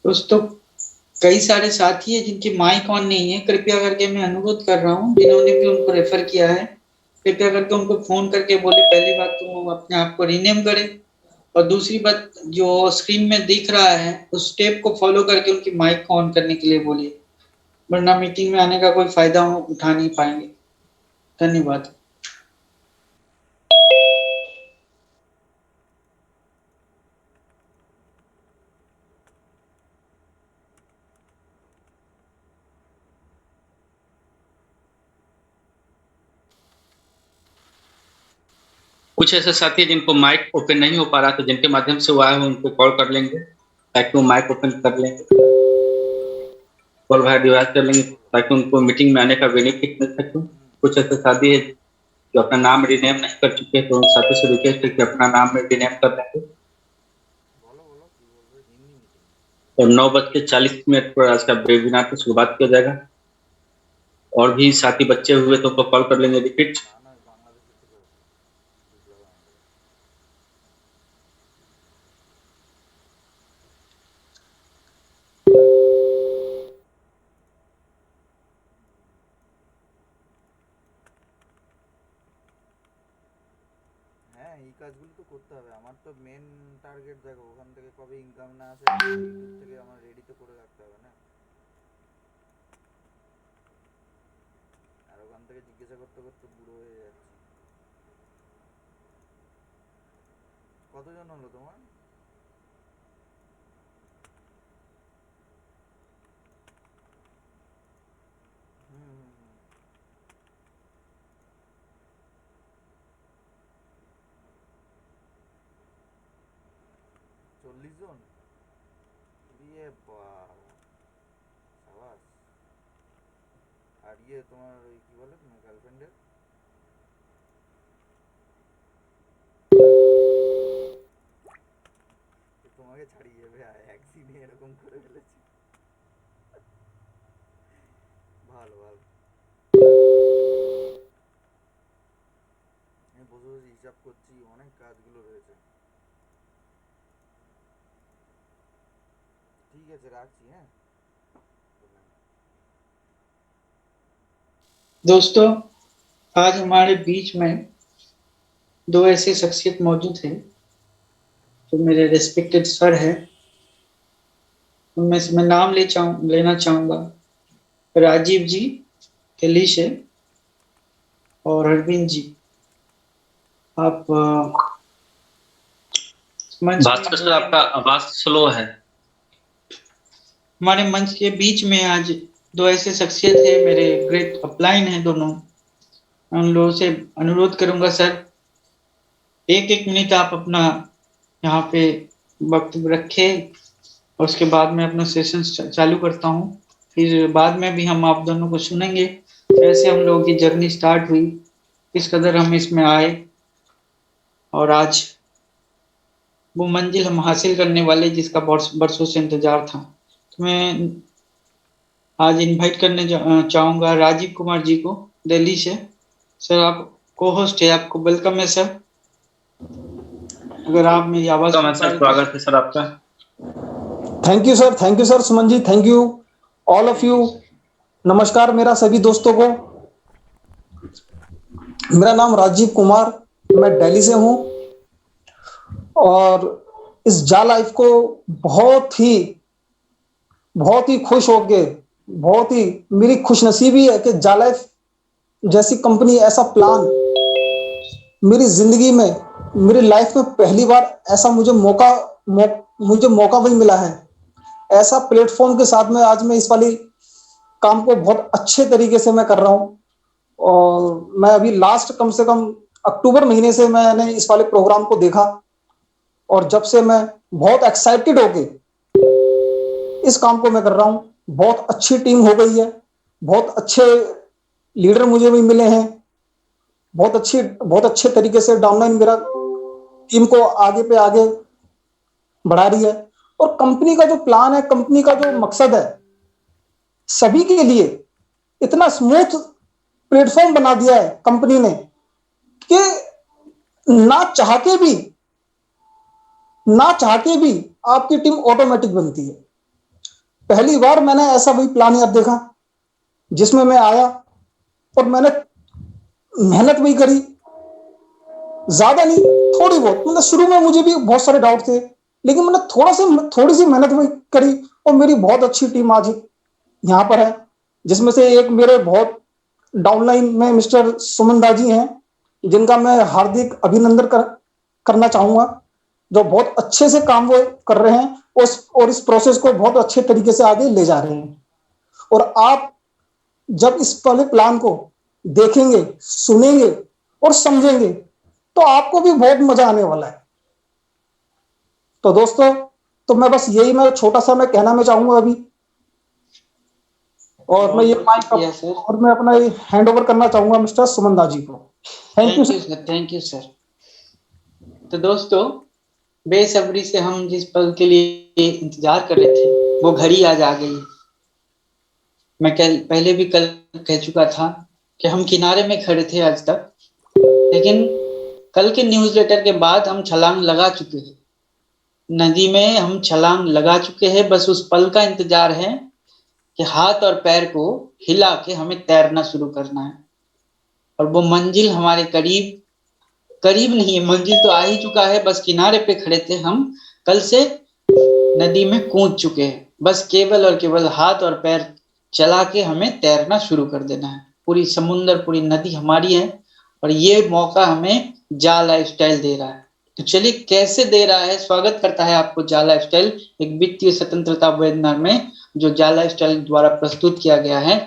दोस्तों, कई सारे साथी हैं जिनकी माइक ऑन नहीं है। कृपया करके मैं अनुरोध कर रहा हूँ, जिन्होंने भी उनको रेफर किया है, कृपया करके उनको फोन करके बोले, पहली बात तो वो अपने आप को रीनेम करें, और दूसरी बात जो स्क्रीन में दिख रहा है उस स्टेप को फॉलो करके उनकी माइक को ऑन करने के लिए बोलिए, वरना मीटिंग में आने का कोई फायदा उठा नहीं पाएंगे। धन्यवाद। कुछ ऐसे साथी हैं जिनको माइक ओपन नहीं हो पा रहा, तो जिनके माध्यम से वो आए हैं उनको कॉल कर लेंगे ताकि वो माइक ओपन कर लेंगे, कॉल वहाँ डिवाइस कर लेंगे ताकि उनको मीटिंग में आने का बेनिफिट मिल सके। कुछ ऐसे साथी है जो अपना नाम रिनेम नहीं कर चुके, तो उन साथी से रिक्वेस्ट है कि अपना नाम रिनेम कर लेंगे। और 9:40 पर आज का वेबिनार की शुरुआत किया जाएगा। और भी साथी बच्चे हुए तो उनको कॉल कर लेंगे रिपीट। হ্যাঁ, এই কাজগুলো তো করতে হবে। আমার তো মেন টার্গেট, দেখো ওখান থেকে কবে ইনকাম না আসে ইউটিউব থেকে আমার রেডি তো করে রাখতে হবে না। আর ওখান থেকে জিজ্ঞাসা করতে করতে বুড়ো হয়ে যাচ্ছি। কতজন হলো তোমার? হুম হুম হুম। 40 জন? ইয়ে বাবা, সাবাস। আর ইয়ে তোমার ওই কি বলে তোমার গার্লফ্রেন্ডের? তোমাকে ছাড়িয়ে যাবে একদিনে এরকম করে ফেলেছে। ভালো ভালো। আমি বসে বসে হিসাব করছি, অনেক কাজগুলো রয়েছে। ঠিক আছে, রাখছি। হ্যাঁ, গুড নাইট। दोस्तों, आज हमारे बीच में दो ऐसे शख्सियत मौजूद हैं जो मेरे रेस्पेक्टेड सर हैं। उनमें से मैं नाम लेना चाहूंगा। राजीव जी, दिल्ली से, और अरविंद जी। आप मंच भास्कर सर, आपका आवाज स्लो है। हमारे मंच के बीच में आज दो ऐसे शख्सियत है, मेरे ग्रेट अपलाइन है दोनों। मैं उन लोगों से अनुरोध करूंगा सर, एक एक मिनट आप अपना यहाँ पे वक्तव्य रखें, और उसके बाद में अपना सेशन चालू करता हूँ। फिर बाद में भी हम आप दोनों को सुनेंगे, कैसे हम लोगों की जर्नी स्टार्ट हुई, किस कदर हम इसमें आए, और आज वो मंजिल हम हासिल करने वाले जिसका बरसों से इंतजार था। तो मैं आज इनवाइट करने चाहूंगा राजीव कुमार जी को, दिल्ली से। सर, आप को होस्ट है, आपको वेलकम है सर। अगर आप मेरी आवाज सुन पा रहे स्वागत है सर आपका। Thank you sir Suman ji, thank you all of you. नमस्कार मेरा सभी दोस्तों को। मेरा नाम राजीव कुमार, मैं दिल्ली से हूं, और इस जा लाइफ को बहुत ही खुश होके, बहुत ही मेरी खुशनसीबी है कि जा लाइफ जैसी कंपनी, ऐसा प्लान मेरी जिंदगी में, मेरी लाइफ में पहली बार ऐसा मुझे मौका भी मिला है। ऐसा प्लेटफॉर्म के साथ में आज मैं इस वाली काम को बहुत अच्छे तरीके से मैं कर रहा हूं। और मैं अभी लास्ट कम से कम अक्टूबर महीने से मैंने इस वाले प्रोग्राम को देखा, और जब से मैं बहुत एक्साइटेड होके इस काम को मैं कर रहा हूं। बहुत अच्छी टीम हो गई है, बहुत अच्छे लीडर मुझे भी मिले हैं, बहुत अच्छे तरीके से डाउनलाइन मेरा टीम को आगे पे आगे बढ़ा रही है। और कंपनी का जो प्लान है, कंपनी का जो मकसद है, सभी के लिए इतना स्मूथ प्लेटफॉर्म बना दिया है कंपनी ने कि ना चाह के भी आपकी टीम ऑटोमेटिक बनती है। पहली बार मैंने ऐसा वही प्लान यार देखा जिसमें मैं आया और मैंने मेहनत भी करी, ज्यादा नहीं, थोड़ी बहुत। मतलब शुरू में मुझे भी बहुत सारे डाउट थे, लेकिन मैंने थोड़ी सी मेहनत भी करी और मेरी बहुत अच्छी टीम आज यहाँ पर है, जिसमें से एक मेरे बहुत डाउनलाइन में मिस्टर सुमन दा जी हैं, जिनका मैं हार्दिक अभिनंदन करना चाहूंगा, जो बहुत अच्छे से काम वो कर रहे हैं और इस प्रोसेस को बहुत अच्छे तरीके से आगे ले जा रहे हैं। और आप जब इस वाले प्लान को देखेंगे, सुनेंगे और समझेंगे तो आपको भी बहुत मजा आने वाला है। तो दोस्तों, तो मैं बस यही मैं छोटा सा मैं कहना मैं चाहूंगा अभी, और मैं ये माइक शुक्रिया सर। और मैं अपना ये हैंड ओवर करना चाहूंगा मिस्टर सुमन दा जी को। Thank you sir. Thank you sir. तो दोस्तों, बेसब्री से हम जिस पल के लिए इंतजार कर रहे थे वो घड़ी आज आ गई है। मैं पहले भी कल कह चुका था कि हम किनारे में खड़े थे आज तक, लेकिन कल के न्यूज़लेटर के बाद हम छलांग लगा चुके हैं, नदी में हम छलांग लगा चुके हैं। बस उस पल का इंतजार है कि हाथ और पैर को हिला के हमें तैरना शुरू करना है, और वो मंजिल हमारे करीब करीब नहीं है, मंजिल तो आ ही चुका है। बस किनारे पे खड़े थे हम, कल से नदी में कूद चुके हैं। बस केवल और केवल हाथ और पैर चला के हमें तैरना शुरू कर देना है। पूरी समुंदर, पूरी नदी हमारी है, और ये मौका हमें जा लाइफस्टाइल दे रहा है। तो चलिए, कैसे दे रहा है, स्वागत करता है आपको जा लाइफस्टाइल, एक वित्तीय स्वतंत्रता वेबिनार में जो जा लाइफस्टाइल द्वारा प्रस्तुत किया गया है,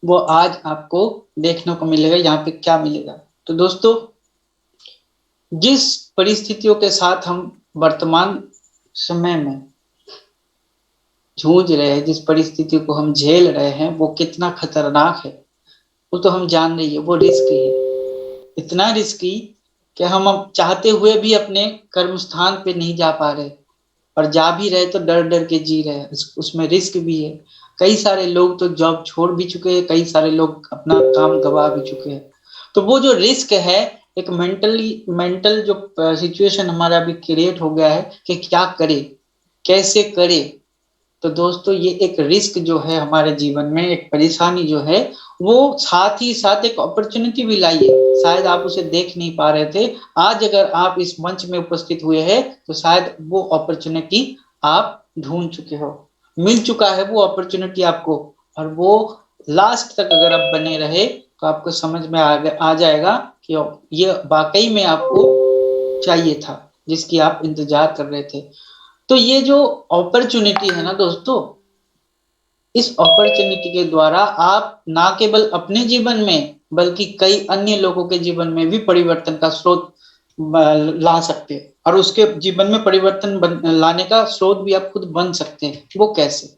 वो आज आपको देखने को मिलेगा। यहाँ पे क्या मिलेगा, तो दोस्तों, जिस परिस्थितियों के साथ हम वर्तमान समय में जूझ रहे हैं, जिस परिस्थिति को हम झेल रहे हैं, वो कितना खतरनाक है वो तो हम जान रही है। वो रिस्की है, इतना रिस्की कि हम अब चाहते हुए भी अपने कर्म स्थान पे नहीं जा पा रहे, और जा भी रहे तो डर डर के जी रहे हैं। उसमें रिस्क भी है। कई सारे लोग तो जॉब छोड़ भी चुके हैं, कई सारे लोग अपना काम गवा भी चुके हैं। तो वो जो रिस्क है, एक मेंटल जो सिचुएशन हमारा अभी क्रिएट हो गया है कि क्या करे, कैसे करे। तो दोस्तों, ये एक रिस्क जो है हमारे जीवन में, एक परेशानी जो है, वो साथ ही साथ एक अपॉर्चुनिटी भी लाई है। शायद आप उसे देख नहीं पा रहे थे, आज अगर आप इस मंच में उपस्थित हुए हैं तो शायद वो अपॉर्चुनिटी आप ढूंढ चुके हो, मिल चुका है वो अपॉर्चुनिटी आपको। और वो लास्ट तक अगर आप बने रहे तो आपको समझ में आ जाएगा कि ये वाकई में आपको चाहिए था, जिसकी आप इंतजार कर रहे थे। तो ये जो अपॉर्चुनिटी है ना दोस्तों, इस अपॉर्चुनिटी के द्वारा आप ना केवल अपने जीवन में बल्कि कई अन्य लोगों के जीवन में भी परिवर्तन का स्रोत ला सकते हैं, और उसके जीवन में परिवर्तन लाने का स्रोत भी आप खुद बन सकते हैं। वो कैसे?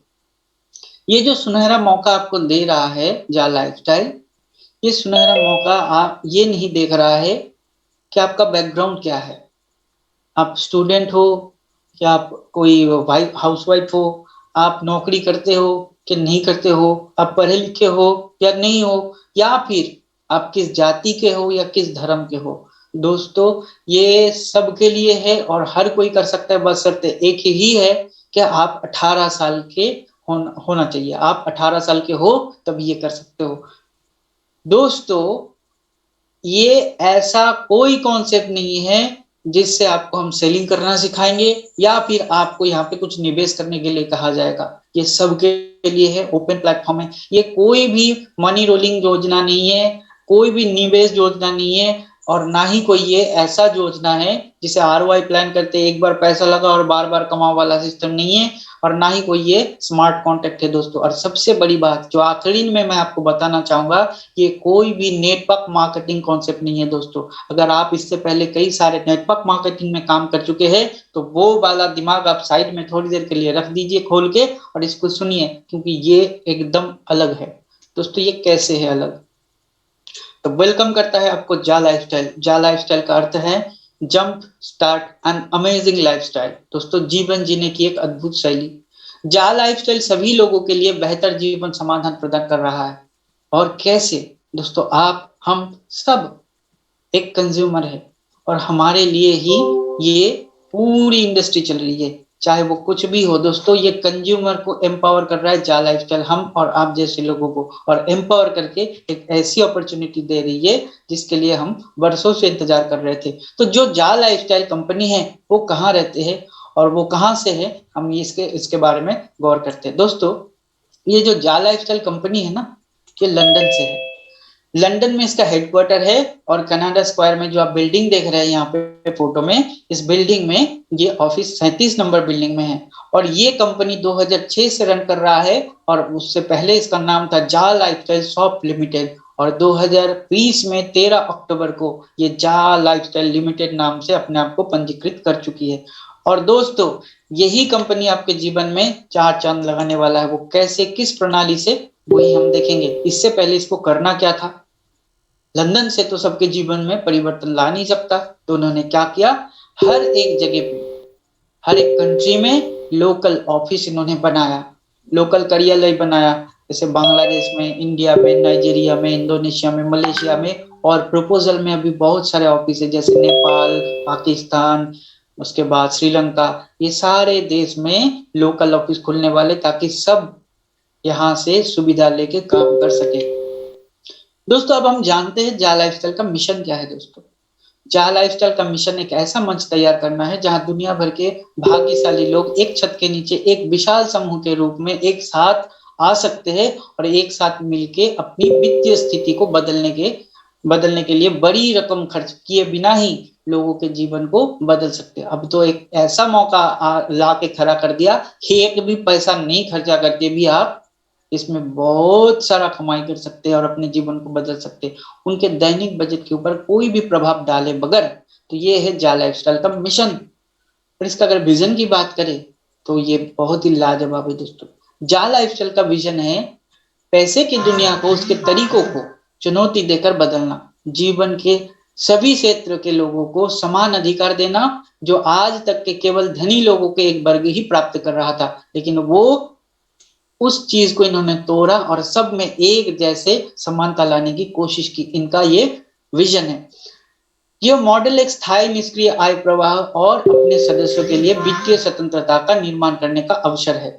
ये जो सुनहरा मौका आपको दे रहा है जा लाइफस्टाइल, ये सुनहरा मौका आप ये नहीं देख रहा है कि आपका बैकग्राउंड क्या है, आप स्टूडेंट हो या आप कोई हाउसवाइफ हो, आप नौकरी करते हो कि नहीं करते हो, आप पढ़े लिखे हो या नहीं हो, या फिर आप किस जाति के हो या किस धर्म के हो। दोस्तों, ये सबके लिए है और हर कोई कर सकता है, बशर्ते एक ही है कि आप 18 साल के होना चाहिए। आप 18 साल के हो तब ये कर सकते हो। दोस्तों, ये ऐसा कोई कॉन्सेप्ट नहीं है जिससे आपको हम सेलिंग करना सिखाएंगे या फिर आपको यहाँ पे कुछ निवेश करने के लिए कहा जाएगा। ये सबके लिए है, ओपन प्लेटफॉर्म है। ये कोई भी मनी रोलिंग योजना नहीं है, कोई भी निवेश योजना नहीं है, और ना ही कोई ये ऐसा योजना है जिसे ROI प्लान करते एक बार पैसा लगा और बार बार कमाओ वाला सिस्टम नहीं है, और ना ही कोई ये स्मार्ट कॉन्ट्रैक्ट है दोस्तों। और सबसे बड़ी बात जो आखिरी में मैं आपको बताना चाहूंगा, ये कोई भी नेटवर्क मार्केटिंग कॉन्सेप्ट नहीं है दोस्तों। अगर आप इससे पहले कई सारे नेटवर्क मार्केटिंग में काम कर चुके हैं तो वो वाला दिमाग आप साइड में थोड़ी देर के लिए रख दीजिए खोल के, और इसको सुनिए, क्योंकि ये एकदम अलग है दोस्तों। ये कैसे है अलग? तो वेलकम करता है आपको जा लाइफस्टाइल। जा लाइफस्टाइल का अर्थ है jump start an amazing lifestyle. दोस्तों, जीवन जीने की एक अद्भुत शैली। जा लाइफस्टाइल सभी लोगों के लिए बेहतर जीवन समाधान प्रदान कर रहा है। और कैसे दोस्तों? आप हम सब एक कंज्यूमर है, और हमारे लिए ही ये पूरी इंडस्ट्री चल रही है। चाहे वो कुछ भी हो दोस्तों, ये कंज्यूमर को एम्पावर कर रहा है जा लाइफस्टाइल, हम और आप जैसे लोगों को, और एम्पावर करके एक ऐसी अपॉर्चुनिटी दे रही है जिसके लिए हम वर्षों से इंतजार कर रहे थे। तो जो जा लाइफस्टाइल कंपनी है वो कहाँ रहते हैं और वो कहाँ से है, हम इसके बारे में गौर करते हैं। दोस्तों, ये जो जा लाइफस्टाइल कंपनी है ना, ये लंदन से है। लंदन में इसका हेडक्वार्टर है, और कनाडा स्क्वायर में जो आप बिल्डिंग देख रहे हैं यहाँ पे फोटो में, इस बिल्डिंग में ये ऑफिस 37 नंबर बिल्डिंग में है। और ये कंपनी 2006 से रन कर रहा है, और उससे पहले इसका नाम था जा लाइफस्टाइल शॉप लिमिटेड, और 2020 में 13 अक्टूबर को ये जा लाइफस्टाइल लिमिटेड नाम से अपने आप को पंजीकृत कर चुकी है। और दोस्तों, यही कंपनी आपके जीवन में चार चांद लगाने वाला है। वो कैसे, किस प्रणाली से, वही हम देखेंगे। इससे पहले इसको करना क्या था। लंदन से तो सबके जीवन में परिवर्तन ला नहीं सकता, तो उन्होंने क्या किया, हर एक जगह पे, हर एक कंट्री में लोकल ऑफिस इन्होंने बनाया, लोकल कार्यालय बनाया। जैसे बांग्लादेश में, इंडिया में, नाइजीरिया में, इंडोनेशिया में, मलेशिया में, और प्रपोजल में अभी बहुत सारे ऑफिस है, जैसे नेपाल, पाकिस्तान, उसके बाद श्रीलंका। ये सारे देश में लोकल ऑफिस खुलने वाले, ताकि सब यहाँ से सुविधा लेके काम कर सके। दोस्तों, अब हम जानते हैं जा लाइफस्टाइल का मिशन क्या है। दोस्तों, जा लाइफस्टाइल का मिशन एक ऐसा मंच तैयार करना है जहां दुनिया भर के भाग्यशाली लोग एक छत के नीचे एक विशाल समूह के रूप में एक साथ आ सकते हैं, और एक साथ मिलके अपनी वित्तीय स्थिति को बदलने के लिए बड़ी रकम खर्च किए बिना ही लोगों के जीवन को बदल सकते हैं। अब तो एक ऐसा मौका ला के खड़ा कर दिया कि एक भी पैसा नहीं खर्चा करके भी आप इसमें बहुत सारा कमाई कर सकते हैं और अपने जीवन को बदल सकते हैं, उनके दैनिक बजट के ऊपर कोई भी प्रभाव डाले बगैर। तो ये है जा लाइफस्टाइल का मिशन। और इसका अगर विजन की बात करें तो ये बहुत ही लाजवाब है दोस्तों। जा लाइफस्टाइल का विजन है पैसे की दुनिया को, उसके तरीकों को चुनौती देकर बदलना, जीवन के सभी क्षेत्र के लोगों को समान अधिकार देना, जो आज तक के केवल धनी लोगों के एक वर्ग ही प्राप्त कर रहा था, लेकिन वो उस चीज को इन्होंने तोड़ा और सब में एक जैसे समानता लाने की कोशिश की। इनका ये विजन है। यह मॉडल एक स्थायी निष्क्रिय आय प्रवाह और अपने सदस्यों के लिए वित्तीय स्वतंत्रता का निर्माण करने का अवसर है।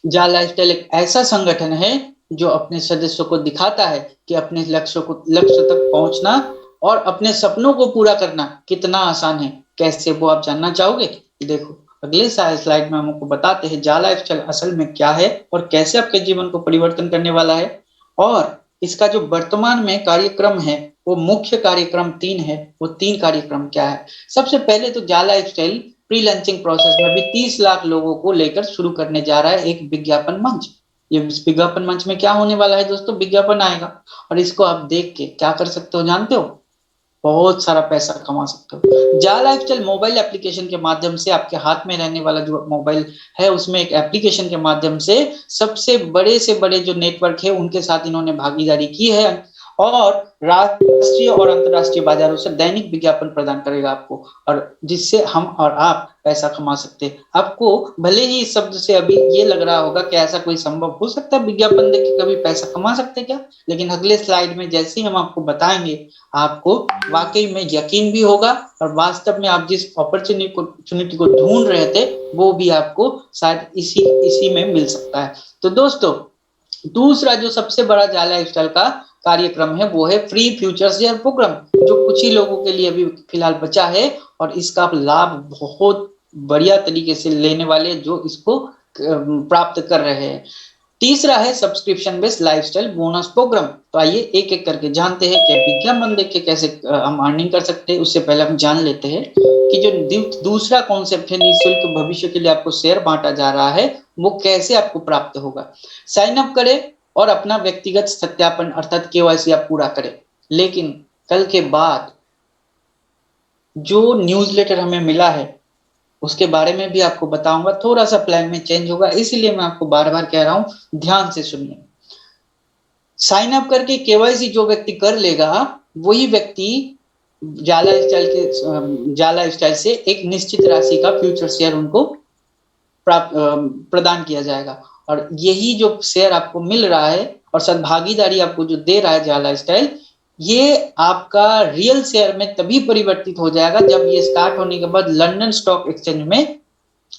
जा लाइफस्टाइल एक ऐसा संगठन है जो अपने सदस्यों को दिखाता है कि अपने लक्ष्य तक पहुंचना और अपने सपनों को पूरा करना कितना आसान है। कैसे, वो आप जानना चाहोगे? देखो, अगले स्लाइड में हम आपको बताते हैं जा लाइफस्टाइल असल में क्या है और कैसे आपके जीवन को परिवर्तन करने वाला है। और इसका जो वर्तमान में कार्यक्रम है, वो मुख्य कार्यक्रम 3 है। वो 3 कार्यक्रम क्या है? सबसे पहले तो जा लाइफस्टाइल प्री लॉन्चिंग प्रोसेस में भी 30 लाख लोगों को लेकर शुरू करने जा रहा है एक विज्ञापन मंच। ये विज्ञापन मंच में क्या होने वाला है दोस्तों? विज्ञापन आएगा, और इसको आप देख के क्या कर सकते हो जानते हो? बहुत सारा पैसा कमा सकते हो। जा लाइफस्टाइल मोबाइल एप्लीकेशन के माध्यम से, आपके हाथ में रहने वाला जो मोबाइल है उसमें एक एप्लीकेशन के माध्यम से सबसे बड़े जो नेटवर्क है उनके साथ इन्होंने भागीदारी की है, और राष्ट्रीय और अंतरराष्ट्रीय बाजारों से दैनिक विज्ञापन प्रदान करेगा आपको, और जिससे हम और आप पैसा कमा सकते हैं। आपको भले ही इस शब्द से अभी ये लग रहा होगा कि ऐसा कोई संभव हो सकता है, विज्ञापन देख के कभी पैसा कमा सकते क्या? लेकिन अगले स्लाइड में जैसे ही हम आपको बताएंगे, आपको वाकई में यकीन भी होगा, और वास्तव में आप जिस अपॉर्चुनिटी को ढूंढ रहे थे वो भी आपको शायद इसी में मिल सकता है। तो दोस्तों, दूसरा जो सबसे बड़ा जा लाइफस्टाइल का कार्यक्रम है वो है फ्री फ्यूचर शेयर प्रोग्राम, जो कुछ ही लोगों के लिए अभी फिलहाल बचा है, और इसका लाभ बहुत बढ़िया तरीके से लेने वाले जो इसको प्राप्त कर रहे हैं। तीसरा है subscription based lifestyle bonus program. तो आइए एक एक करके जानते हैं कि विज्ञापन देख के कैसे हम अर्निंग कर सकते हैं। उससे पहले हम जान लेते हैं कि जो दूसरा कॉन्सेप्ट है, निःशुल्क भविष्य के लिए आपको शेयर बांटा जा रहा है, वो कैसे आपको प्राप्त होगा। साइन अप करें और अपना व्यक्तिगत सत्यापन अर्थात केवाईसी आप पूरा करें। लेकिन कल के बाद जो न्यूज़लेटर हमें मिला है उसके बारे में भी आपको बताऊंगा। थोड़ा सा प्लान में चेंज होगा, इसलिए मैं आपको बार बार कह रहा हूं, ध्यान से सुनिए। साइन अप करके केवाईसी जो व्यक्ति कर लेगा, वही व्यक्ति जा लाइफस्टाइल से एक निश्चित राशि का फ्यूचर शेयर उनको प्रदान किया जाएगा। और यही जो शेयर आपको मिल रहा है और सद्भागीदारी आपको जो दे रहा है जा लाइफस्टाइल, ये आपका रियल शेयर में तभी परिवर्तित हो जाएगा जब ये स्टार्ट होने के बाद लंदन स्टॉक एक्सचेंज में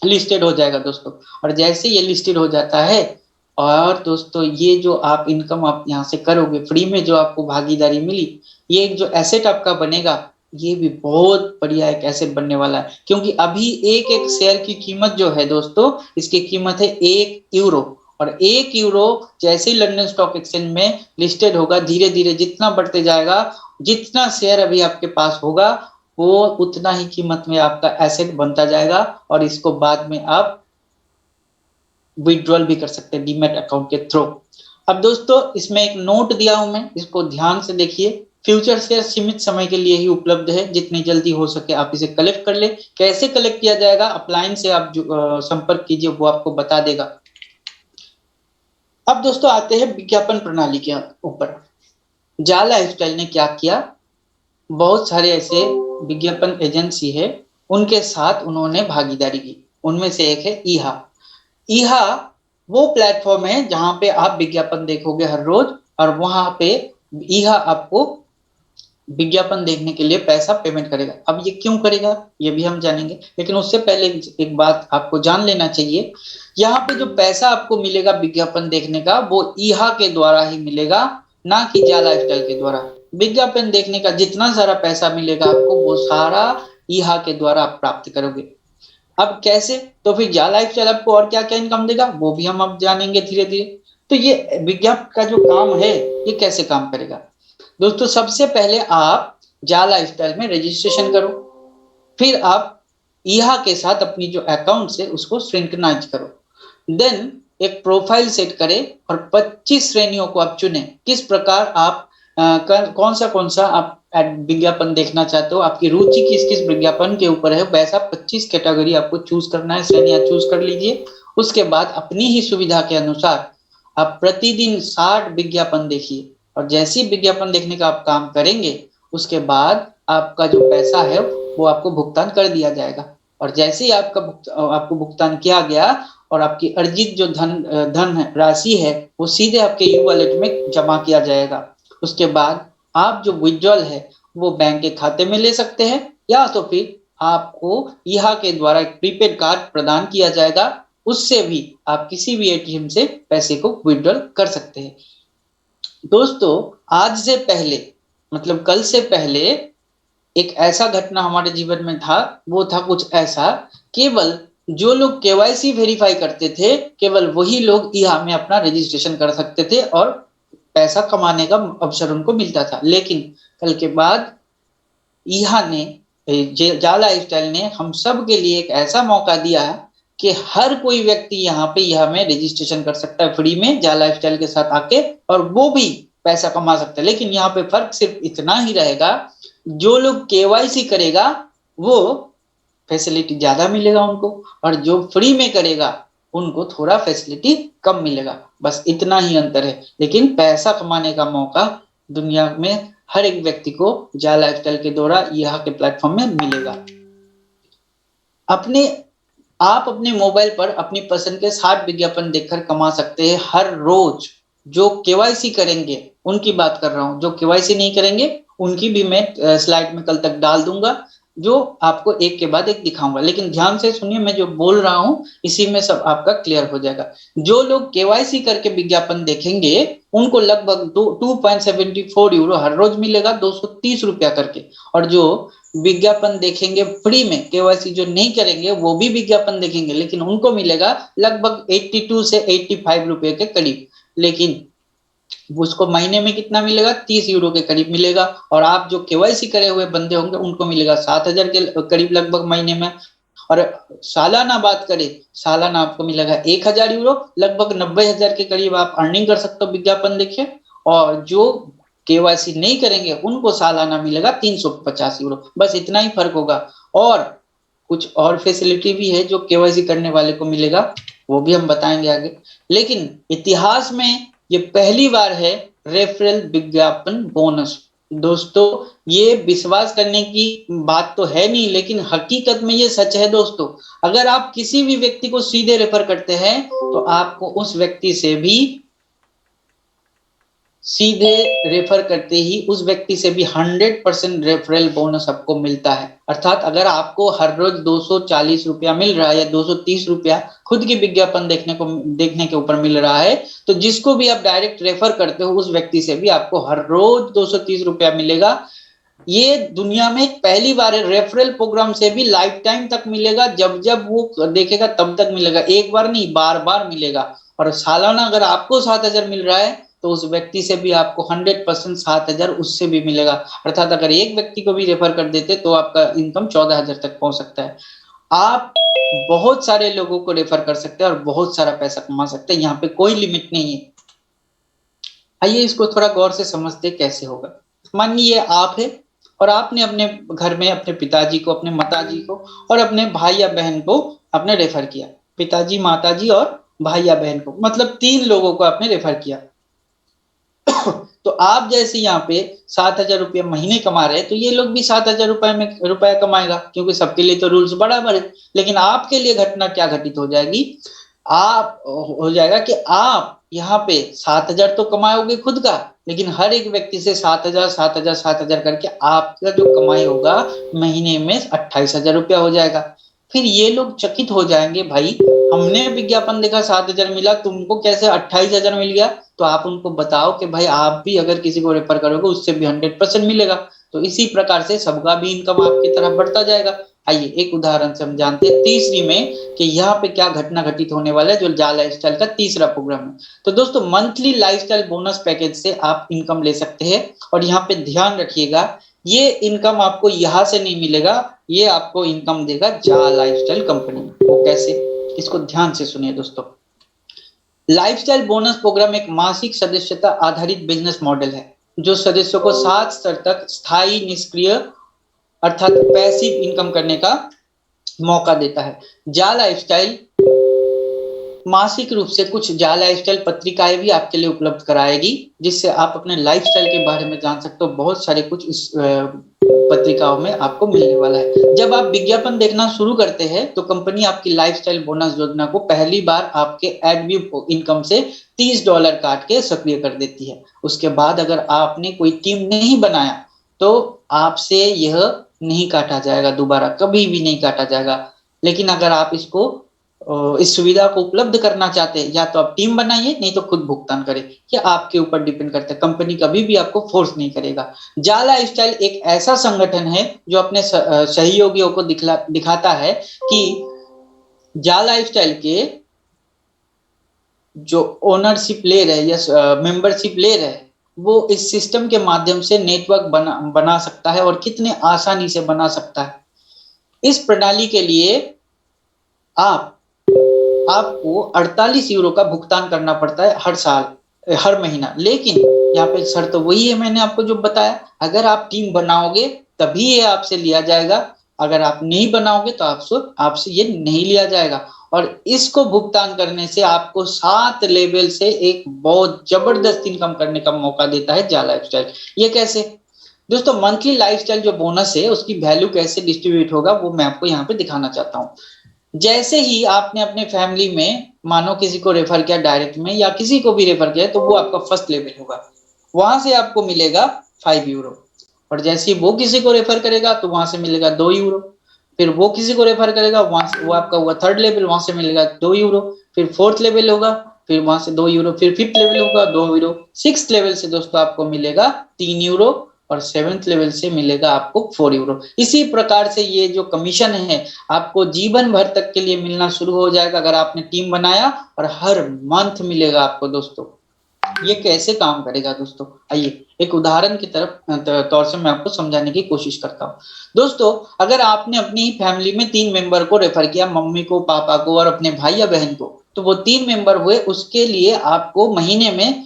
लिस्टेड हो जाएगा दोस्तों। और जैसे ये लिस्टेड हो जाता है, और दोस्तों ये जो आप इनकम आप यहाँ से करोगे फ्री में, जो आपको भागीदारी मिली, ये एक जो एसेट आपका बनेगा, ये भी बहुत बढ़िया एक एसेट बनने वाला है। क्योंकि अभी एक एक शेयर की कीमत जो है दोस्तों, इसकी कीमत है 1 यूरो। और 1 यूरो जैसे ही लंदन स्टॉक एक्सचेंज में लिस्टेड होगा, धीरे धीरे जितना बढ़ते जाएगा, जितना शेयर अभी आपके पास होगा, वो उतना ही कीमत में आपका एसेट बनता जाएगा। और इसको बाद में आप विड्रॉल भी कर सकते हैं डीमैट अकाउंट के थ्रू। अब दोस्तों इसमें एक नोट दिया हूं मैं, इसको ध्यान से देखिए। फ्यूचर शेयर सीमित समय के लिए ही उपलब्ध है, जितनी जल्दी हो सके आप इसे कलेक्ट कर ले। कैसे कलेक्ट किया जाएगा, अपलाइन से आप जो संपर्क कीजिए, वो आपको बता देगा। अब दोस्तों आते हैं विज्ञापन प्रणाली के ऊपर। जा लाइफस्टाइल ने क्या किया, बहुत सारे ऐसे विज्ञापन एजेंसी है, उनके साथ उन्होंने भागीदारी की। उनमें से एक है ईहा। ईहा वो प्लेटफॉर्म है जहां पे आप विज्ञापन देखोगे हर रोज, और वहां पे ईहा आपको विज्ञापन देखने के लिए पैसा पेमेंट करेगा। अब ये क्यों करेगा, ये भी हम जानेंगे, लेकिन उससे पहले एक बात आपको जान लेना चाहिए। यहाँ पे जो पैसा आपको मिलेगा विज्ञापन देखने का, वो ईहा के द्वारा ही मिलेगा, ना कि जा लाइफस्टाइल के द्वारा। विज्ञापन देखने का जितना सारा पैसा मिलेगा आपको, वो सारा ईहा के द्वारा आप प्राप्त करोगे। अब कैसे, तो फिर जा लाइफस्टाइल आपको और क्या क्या इनकम देगा, वो भी हम अब जानेंगे धीरे धीरे। तो ये विज्ञापन का जो काम है, ये कैसे काम करेगा दोस्तों। सबसे पहले आप जा लाइफस्टाइल में रजिस्ट्रेशन करो, फिर आप ईहा के साथ अपनी जो अकाउंट है उसको सिंक्रनाइज करो। देन एक प्रोफाइल सेट करें और 25 श्रेणियों को आप चुने, किस प्रकार आप कौन सा आप विज्ञापन देखना चाहते हो, आपकी रुचि किस किस विज्ञापन के ऊपर है, वैसा 25 कैटेगरी आपको चूज करना है, श्रेणियां चूज कर लीजिए। उसके बाद अपनी ही सुविधा के अनुसार आप प्रतिदिन 60 विज्ञापन देखिए, और जैसे ही विज्ञापन देखने का आप काम करेंगे, उसके बाद आपका जो पैसा है वो आपको भुगतान कर दिया जाएगा। और जैसे ही आपको भुगतान किया गया, और आपकी अर्जित जो धन राशि है, वो सीधे आपके ई वॉलेट में जमा किया जाएगा। उसके बाद आप जो विड्रॉल है वो बैंक के खाते में ले सकते हैं, या तो फिर आपको ईहा के द्वारा एक प्रीपेड कार्ड प्रदान किया जाएगा, उससे भी आप किसी भी एटीएम से पैसे को विड्रॉल कर सकते हैं। दोस्तों आज से पहले, मतलब कल से पहले, एक ऐसा घटना हमारे जीवन में था, वो था कुछ ऐसा, केवल जो लोग केवाईसी वेरीफाई करते थे, केवल वही लोग ईहा में अपना रजिस्ट्रेशन कर सकते थे और पैसा कमाने का अवसर उनको मिलता था। लेकिन कल के बाद ईहा ने, जा लाइफस्टाइल ने हम सब के लिए एक ऐसा मौका दिया है कि हर कोई व्यक्ति यहाँ पे ईहा में रजिस्ट्रेशन कर सकता है फ्री में जा लाइफस्टाइल के साथ आके, और वो भी पैसा कमा सकता है। लेकिन यहाँ पे फर्क सिर्फ इतना ही रहेगा, जो लोग केवाईसी करेगा वो फैसिलिटी ज्यादा मिलेगा उनको, और जो फ्री में करेगा उनको थोड़ा फैसिलिटी कम मिलेगा, बस इतना ही अंतर है। लेकिन पैसा कमाने का मौका दुनिया में हर एक व्यक्ति को जा लाइफस्टाइल के द्वारा यहाँ के प्लेटफॉर्म में मिलेगा। आप अपने मोबाइल पर अपनी पसंद के 60 विज्ञापन देखकर कमा सकते हैं हर रोज। जो केवाईसी करेंगे उनकी बात कर रहा हूं, जो केवाईसी नहीं करेंगे उनकी भी मैं स्लाइड में कल तक डाल दूंगा, जो आपको एक के बाद एक दिखाऊंगा। लेकिन ध्यान से सुनिए, मैं जो बोल रहा हूं इसी में सब आपका क्लियर हो जाएगा। जो लोग केवाईसी करके विज्ञापन देखेंगे उनको लगभग 2.74 यूरो हर रोज मिलेगा, 230 रुपया करके। और जो विज्ञापन देखेंगे फ्री में, केवाईसी जो नहीं करेंगे वो भी विज्ञापन देखेंगे, लेकिन उनको मिलेगा लगभग 82 से 85 रुपए के करीब। लेकिन उसको महीने में कितना मिलेगा, 30 यूरो के करीब मिलेगा। और आप जो केवाईसी करे हुए बंदे होंगे उनको मिलेगा 7,000 के करीब लगभग महीने में। और सालाना बात करें, सालाना आपको मिलेगा 1,000 यूरो, लगभग 90,000 के करीब आप अर्निंग कर सकते हो विज्ञापन देखिए। और जो केवाईसी नहीं करेंगे उनको सालाना मिलेगा 350 यूरो, बस इतना ही फर्क होगा। और कुछ और फैसिलिटी भी है जो केवाईसी करने वाले को मिलेगा, वो भी हम बताएंगे आगे। लेकिन इतिहास में ये पहली बार है रेफरल विज्ञापन बोनस। दोस्तों ये विश्वास करने की बात तो है नहीं, लेकिन हकीकत में ये सच है दोस्तों। अगर आप किसी भी व्यक्ति को सीधे रेफर करते हैं तो आपको उस व्यक्ति से भी सीधे रेफर करते ही उस व्यक्ति से भी 100% रेफरल बोनस आपको मिलता है। अर्थात अगर आपको हर रोज 240 रुपया मिल रहा है या 230 रुपया खुद की विज्ञापन देखने के ऊपर मिल रहा है, तो जिसको भी आप डायरेक्ट रेफर करते हो उस व्यक्ति से भी आपको हर रोज 230 रुपया मिलेगा। ये दुनिया में पहली बार है। रेफरल प्रोग्राम से भी लाइफ टाइम तक मिलेगा, जब जब वो देखेगा तब तक मिलेगा, एक बार नहीं बार बार मिलेगा। और सालाना अगर आपको 7,000 मिल रहा है तो उस व्यक्ति से भी आपको 100% 7,000 उससे भी मिलेगा। अर्थात अगर एक व्यक्ति को भी रेफर कर देते तो आपका इनकम 14,000 तक पहुंच सकता है। आप बहुत सारे लोगों को रेफर कर सकते हैं और बहुत सारा पैसा कमा सकते हैं, यहाँ पे कोई लिमिट नहीं है। आइए इसको थोड़ा गौर से समझते कैसे होगा। मानिए आप है और आपने अपने घर में अपने पिताजी को, अपने माताजी को और अपने भाई या बहन को आपने रेफर किया। पिताजी, माताजी और भाई या बहन को, मतलब 3 लोगों को आपने रेफर किया। तो आप जैसे यहाँ पे 7,000 रुपये महीने कमा रहे हैं, तो ये लोग भी 7,000 रुपया कमाएगा, क्योंकि सबके लिए तो रूल्स बराबर है। लेकिन आपके लिए घटना क्या घटित हो जाएगी, आप हो जाएगा कि आप यहाँ पे 7,000 तो कमाओगे खुद का, लेकिन हर एक व्यक्ति से 7,000 7,000 7,000 करके आपका जो कमाई होगा महीने में 28,000 रुपया हो जाएगा। फिर ये लोग चकित हो जाएंगे, भाई हमने विज्ञापन देखा 7,000 मिला, तुमको कैसे 28,000 मिल गया। तो आप उनको बताओ कि भाई आप भी अगर किसी को रेफर करोगे उससे भी 100% मिलेगा। तो इसी प्रकार से सबका भी इनकम आपकी तरफ बढ़ता जाएगा। आइए एक उदाहरण से हम जानते हैं तीसरी में कि यहाँ पे क्या घटना घटित होने वाला है, जो जा लाइफस्टाइल का तीसरा प्रोग्राम है। तो दोस्तों मंथली लाइफस्टाइल बोनस पैकेज से आप इनकम ले सकते हैं। और यहाँ पे ध्यान रखिएगा, ये इनकम आपको यहाँ से नहीं मिलेगा, ये आपको इनकम देगा जा लाइफस्टाइल कंपनी। वो कैसे, इसको ध्यान से सुनिए दोस्तों। लाइफस्टाइल बोनस प्रोग्राम एक मासिक सदस्यता आधारित बिजनेस मॉडल है जो सदस्यों को 7 स्तर तक स्थायी निष्क्रिय अर्थात पैसिव इनकम करने का मौका देता है। जा लाइफस्टाइल मासिक रूप से कुछ जा लाइफस्टाइल पत्रिकाएं भी आपके लिए उपलब्ध कराएगी, जिससे आप अपने लाइफस्टाइल के बारे में जान सकते हो। बहुत सारे कुछ इस पत्रिकाओं में आपको मिलने वाला है। जब आप विज्ञापन देखना शुरू करते हैं तो कंपनी आपकी लाइफस्टाइल बोनस योजना को पहली बार आपके एडव्यू इनकम से $30 काट के सक्रिय कर देती है। उसके बाद अगर आपने कोई टीम नहीं बनाया तो आपसे यह नहीं काटा जाएगा, दोबारा कभी भी नहीं काटा जाएगा। लेकिन अगर आप इस सुविधा को उपलब्ध करना चाहते हैं, या तो आप टीम बनाइए, नहीं तो खुद भुगतान करें। ये आपके ऊपर डिपेंड करता है, कंपनी कभी भी आपको फोर्स नहीं करेगा। जा लाइफस्टाइल एक ऐसा संगठन है जो अपने सहयोगियों को दिखाता है कि जा लाइफस्टाइल के जो ओनरशिप ले रहे या मेंबरशिप ले रहे हैं वो इस सिस्टम के माध्यम से नेटवर्क बना सकता है और कितने आसानी से बना सकता है। इस प्रणाली के लिए आपको 48 यूरो का भुगतान करना पड़ता है हर साल, हर महीना। लेकिन यहाँ पे शर्त वही है मैंने आपको जो बताया, अगर आप टीम बनाओगे तभी ये आपसे लिया जाएगा, अगर आप नहीं बनाओगे तो आपसे ये नहीं लिया जाएगा। और इसको भुगतान करने से आपको 7 लेवल से एक बहुत जबरदस्त इनकम करने का मौका देता है जा लाइफस्टाइल। ये कैसे दोस्तों, मंथली लाइफस्टाइल जो बोनस है उसकी वैल्यू कैसे डिस्ट्रीब्यूट होगा वो मैं आपको यहाँ पे दिखाना चाहता हूँ। जैसे ही आपने अपने फैमिली में मानो किसी को रेफर किया डायरेक्ट में, या किसी को भी रेफर किया, तो वो आपका फर्स्ट लेवल होगा, वहां से आपको मिलेगा 5 यूरो। और जैसे ही वो किसी को रेफर करेगा तो वहां से मिलेगा 2 यूरो। फिर वो किसी को रेफर करेगा, वहां से वो आपका हुआ थर्ड लेवल, वहां से मिलेगा 2 यूरो। फिर फोर्थ लेवल होगा, फिर वहां से 2 यूरो। फिर फिफ्थ लेवल होगा 2 यूरो। सिक्स्थ लेवल से दोस्तों आपको मिलेगा 3 यूरो और 7th लेवल से मिलेगा आपको 4 यूरो। इसी प्रकार से ये जो कमीशन है आपको जीवन भर तक के लिए मिलना शुरू हो जाएगा अगर आपने टीम बनाया, और हर मंथ मिलेगा आपको। दोस्तों ये कैसे काम करेगा दोस्तों, आइए एक उदाहरण की तौर से मैं आपको समझाने की कोशिश करता हूँ। दोस्तों अगर आपने अपनी फैमिली में 3 मेंबर को रेफर किया, मम्मी को, पापा को और अपने भाई या बहन को, तो वो 3 मेंबर हुए, उसके लिए आपको महीने में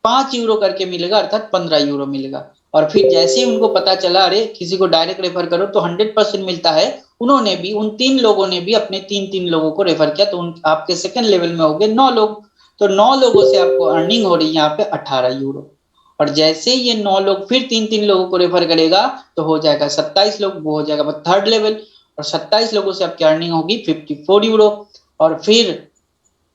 5 यूरो करके मिलेगा, अर्थात 15 यूरो मिलेगा। और फिर जैसे ही उनको पता चला अरे किसी को डायरेक्ट रेफर करो तो 100% मिलता है, उन्होंने भी, उन 3 लोगों ने भी अपने 3 लोगों को रेफर किया, तो आपके सेकंड लेवल में हो गए 9 लोग। तो 9 लोगों से आपको अर्निंग हो रही है यहाँ पे 18 यूरो। और जैसे ये 9 लोग फिर 3 लोगों को रेफर करेगा तो हो जाएगा 27 लोग, वो हो जाएगा थर्ड लेवल। और 27 लोगों से आपकी अर्निंग होगी 54 यूरो। और फिर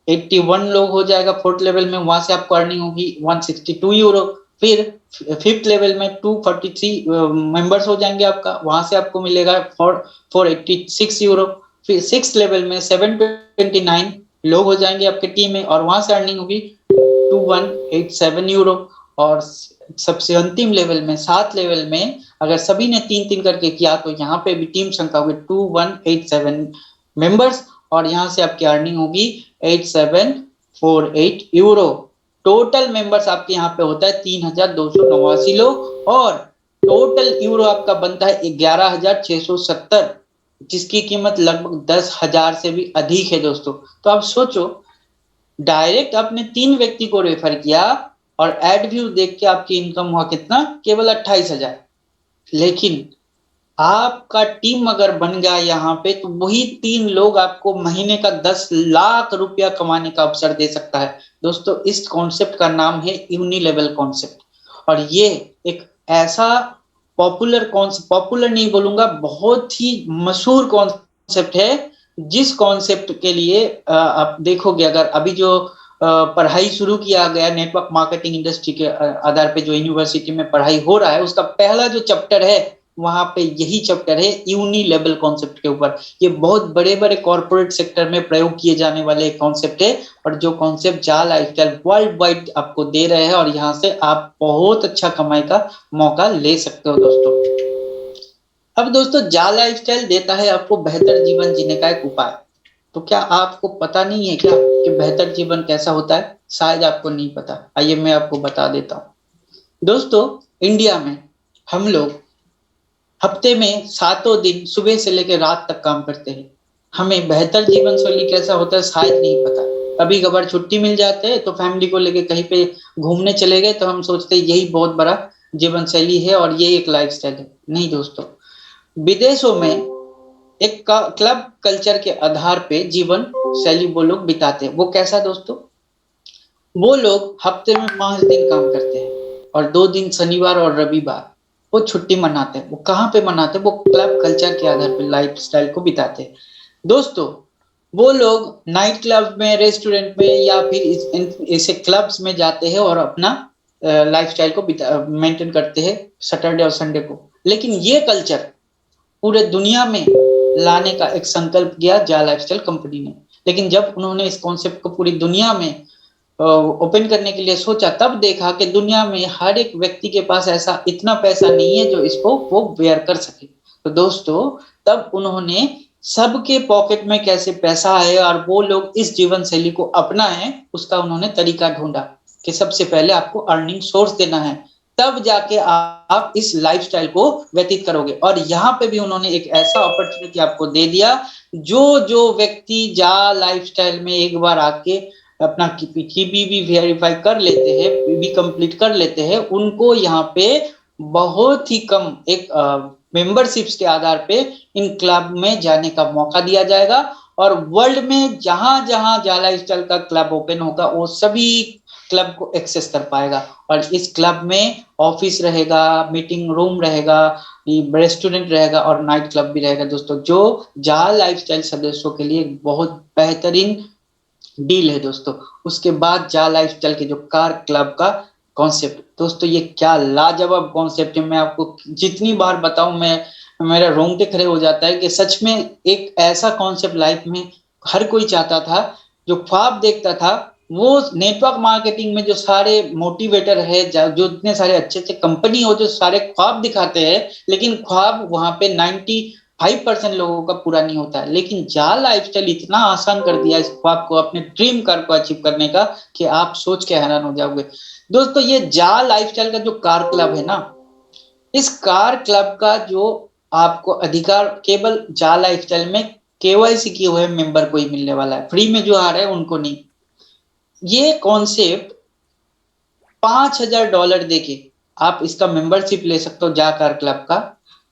81 लोग हो जाएगा फोर्थ लेवल में, वहां से आपको अर्निंग होगी 162 यूरो। फिर फिफ्थ लेवल में 243 मेंबर्स हो जाएंगे आपका, वहां से आपको मिलेगा 486 यूरो। फिर सिक्स लेवल में 729 लोग हो जाएंगे आपके टीम में, और वहां से अर्निंग होगी 2187 यूरो। और सबसे अंतिम लेवल में, सात लेवल में, अगर सभी ने 3-3 करके किया तो यहाँ पे भी टीम संख्या होगी 2187 मेंबर्स, और यहाँ से आपकी अर्निंग होगी 8748 यूरो। टोटल मेंबर्स आपके यहाँ पे होता है 3289 लोग, और टोटल यूरो आपका बनता है 11670, जिसकी कीमत लगभग 10,000 से भी अधिक है दोस्तों। तो आप सोचो, डायरेक्ट आपने 3 व्यक्ति को रेफर किया और एड व्यू देख के आपकी इनकम हुआ कितना, केवल 28,000। लेकिन आपका टीम अगर बन गया यहाँ पे, तो वही 3 लोग आपको महीने का 10 लाख रुपया कमाने का अवसर दे सकता है दोस्तों। इस कॉन्सेप्ट का नाम है यूनिलेवल कॉन्सेप्ट, और ये एक ऐसा पॉपुलर नहीं बोलूंगा, बहुत ही मशहूर कॉन्सेप्ट है, जिस कॉन्सेप्ट के लिए आप देखोगे, अगर अभी जो पढ़ाई शुरू किया गया नेटवर्क मार्केटिंग इंडस्ट्री के आधार पे जो यूनिवर्सिटी में पढ़ाई हो रहा है, उसका पहला जो चैप्टर है, वहां पे यही चैप्टर है यूनिलेवल कॉन्सेप्ट के ऊपर। ये बहुत बड़े बड़े कॉर्पोरेट सेक्टर में प्रयोग किए जाने वाले कॉन्सेप्ट है, और जो कॉन्सेप्ट जा लाइफस्टाइल वर्ल्ड वाइड आपको दे रहे हैं, और यहाँ से आप बहुत अच्छा कमाई का मौका ले सकते हो दोस्तों। अब दोस्तों, जा लाइफस्टाइल देता है आपको बेहतर जीवन जीने का एक उपाय। तो क्या आपको पता नहीं है क्या कि बेहतर जीवन कैसा होता है? शायद आपको नहीं पता, आइए मैं आपको बता देता हूँ दोस्तों। इंडिया में हम लोग हफ्ते में 7 दिन सुबह से लेकर रात तक काम करते हैं। हमें बेहतर जीवन शैली कैसा होता है शायद नहीं पता। कभी कभार छुट्टी मिल जाते है तो फैमिली को लेके कहीं पे घूमने चले गए, तो हम सोचते हैं यही बहुत बड़ा जीवन शैली है और ये एक लाइफस्टाइल है। नहीं दोस्तों, विदेशों में एक क्लब कल्चर के आधार पे जीवन शैली वो लोग बिताते हैं। वो कैसा दोस्तों? वो लोग हफ्ते में 5 दिन काम करते हैं, और 2 दिन शनिवार और रविवार वो छुट्टी मनाते हैं। वो कहाँ पे मनाते हैं? वो क्लब कल्चर के आधार पे लाइफ स्टाइल को बिताते हैं दोस्तों। वो लोग नाइट क्लब में, रेस्टोरेंट में, या फिर ऐसे क्लब्स में जाते हैं और अपना लाइफ स्टाइल को मेंटेन करते हैं सैटरडे और संडे को। लेकिन ये कल्चर पूरे दुनिया में लाने का एक संकल्प किया जा लाइफस्टाइल कंपनी ने। लेकिन जब उन्होंने इस कॉन्सेप्ट को पूरी दुनिया में ओपन करने के लिए सोचा, तब देखा कि दुनिया में हर एक व्यक्ति के पास ऐसा इतना पैसा नहीं है जो इसको वो बेयर कर सके। तो दोस्तों, तब उन्होंने सबके पॉकेट में कैसे पैसा आए और वो लोग इस जीवन शैली को अपनाएं, उसका उन्होंने तरीका ढूंढा कि सबसे पहले आपको अर्निंग सोर्स देना है, तब जाके आप इस लाइफस्टाइल को व्यतीत करोगे। और यहाँ पे भी उन्होंने एक ऐसा अपॉर्चुनिटी आपको दे दिया, जो व्यक्ति जा लाइफस्टाइल में एक बार आके अपना पीबी भी वेरीफाई कर लेते हैं, पीबी कंप्लीट कर लेते हैं, उनको यहाँ पे बहुत ही कम एक मेंबरशिप्स के आधार पे इन क्लब में जाने का मौका दिया जाएगा। और वर्ल्ड में जहां जहां जा लाइफस्टाइल का क्लब ओपन होगा, वो सभी क्लब को एक्सेस कर पाएगा। और इस क्लब में ऑफिस रहेगा, मीटिंग रूम रहेगा, रेस्टोरेंट रहेगा और नाइट क्लब भी रहेगा दोस्तों, जो जा लाइफस्टाइल सदस्यों के लिए बहुत बेहतरीन डील है दोस्तों। उसके बाद जा लाइफस्टाइल के जो कार क्लब का कॉन्सेप्ट, दोस्तों ये क्या लाजवाब कॉन्सेप्ट है। मैं आपको जितनी बार बताऊं, मेरा रोंगटे खड़े हो जाता है कि सच में एक ऐसा कॉन्सेप्ट लाइफ में हर कोई चाहता था, जो ख्वाब देखता था। वो नेटवर्क मार्केटिंग में जो सारे मोटिवेटर है, जो इतने सारे अच्छे अच्छे कंपनी हो जो सारे ख्वाब दिखाते हैं, लेकिन ख्वाब वहां पे 95% लोगों का पूरा नहीं होता है। लेकिन जा लाइफस्टाइल इतना आसान कर दिया इस ख्वाब को, अपने ड्रीम कार को अचीव करने का, कि आप सोच के हैरान हो जाओगे दोस्तों। ये जा लाइफस्टाइल का जो कार क्लब है ना, इस कार क्लब का जो आपको अधिकार केवल जा लाइफस्टाइल में केवाईसी किए हुए मेंबर को ही मिलने वाला है, फ्री में जो आ रहे हैं उनको नहीं। ये कॉन्सेप्ट $5,000 देके आप इसका मेंबरशिप ले सकते हो जा कार क्लब का।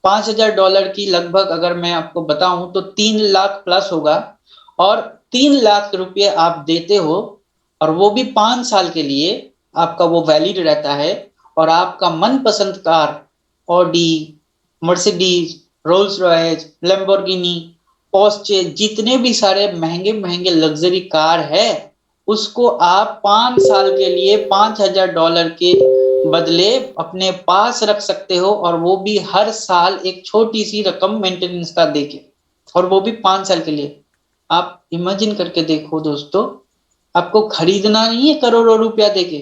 $5,000 की लगभग अगर मैं आपको बताऊं तो 3 लाख प्लस होगा, और 3 लाख रुपए आप देते हो, और वो भी 5 साल के लिए आपका वो वैलिड रहता है। और आपका मनपसंद car Audi, Mercedes, Rolls Royce, Lamborghini, Porsche, जितने भी सारे महंगे महंगे लग्जरी कार है, उसको आप 5 साल के लिए $5,000 के बदले अपने पास रख सकते हो, और वो भी हर साल एक छोटी सी रकम मेंटेनेंस का देके, और वो भी 5 साल के लिए। आप इमेजिन करके देखो दोस्तों, आपको खरीदना नहीं है करोड़ों रुपया देके,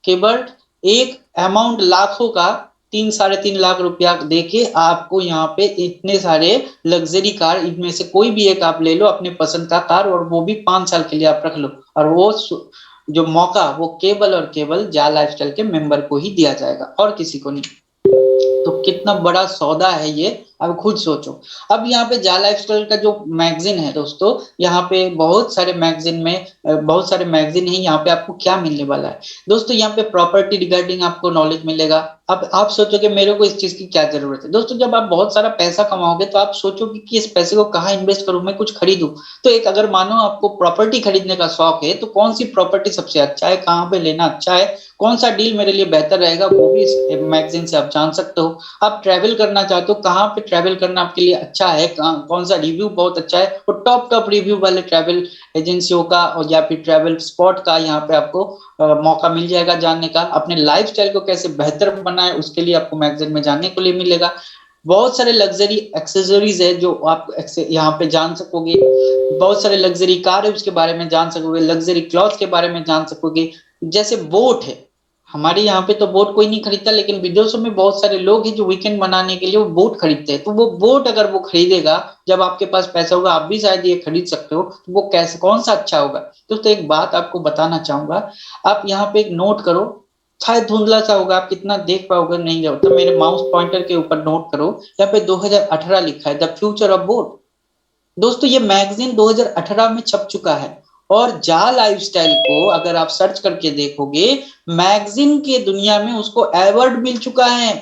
केवल एक अमाउंट लाखों का 3-3.5 लाख रुपया देके आपको यहाँ पे इतने सारे लग्जरी कार, इनमें से कोई भी एक आप ले लो अपने पसंद का कार, और वो भी 5 साल के लिए आप रख लो, और वो जो मौका वो केवल और केवल जा लाइफस्टाइल के मेंबर को ही दिया जाएगा और किसी को नहीं। तो कितना बड़ा सौदा है ये, अब खुद सोचो। अब यहाँ पे जा लाइफस्टाइल का जो मैगजीन है दोस्तों, यहाँ पे बहुत सारे मैगजीन है। यहाँ पे आपको क्या मिलने वाला है दोस्तों, यहाँ पे प्रॉपर्टी रिगार्डिंग आपको नॉलेज मिलेगा। अब आप सोचोगे मेरे को इस चीज की क्या जरूरत है दोस्तों, जब आप बहुत सारा पैसा कमाओगे तो आप सोचोगे कि इस पैसे को कहाँ इन्वेस्ट करूं, मैं कुछ खरीदूं। तो एक अगर मानो आपको प्रॉपर्टी खरीदने का शौक है, तो कौन सी प्रॉपर्टी सबसे अच्छा है, कहाँ पे लेना अच्छा है, कौन सा डील मेरे लिए बेहतर रहेगा, वो भी इस मैगजीन से आप जान सकते हो। आप ट्रैवल करना चाहते हो, कहाँ पे ट्रैवल करना आपके लिए अच्छा है, कौन सा रिव्यू बहुत अच्छा है, वो टॉप रिव्यू वाले ट्रैवल एजेंसियों का और या फिर ट्रैवल स्पॉट का यहाँ पे आपको मौका मिल जाएगा जानने का। अपने लाइफस्टाइल को कैसे बेहतर बनाए उसके लिए आपको मैगजीन में जानने को लिए मिलेगा। बहुत सारे लग्जरी एक्सेसरीज है जो आप यहाँ पे जान सकोगे, बहुत सारे लग्जरी कार है उसके बारे में जान सकोगे, लग्जरी क्लॉथ के बारे में जान सकोगे। जैसे बोट है, हमारे यहाँ पे तो बोट कोई नहीं खरीदता, लेकिन विदेशों में बहुत सारे लोग हैं जो वीकेंड मनाने के लिए वो बोट खरीदते हैं। तो वो बोट अगर वो खरीदेगा, जब आपके पास पैसा होगा आप भी शायद ये खरीद सकते हो, तो वो कैसे कौन सा अच्छा होगा। तो एक बात आपको बताना चाहूंगा, आप यहाँ पे एक नोट करो, शायद धुंधला सा होगा, आप कितना देख पाओगे नहीं जाओ, तो मेरे माउस पॉइंटर के ऊपर नोट करो, यहाँ पे 2018 लिखा है, द फ्यूचर ऑफ बोट। दोस्तों ये मैगजीन 2018 में छप चुका है, और जा लाइफस्टाइल को अगर आप सर्च करके देखोगे, मैगजीन के दुनिया में उसको अवार्ड मिल चुका है।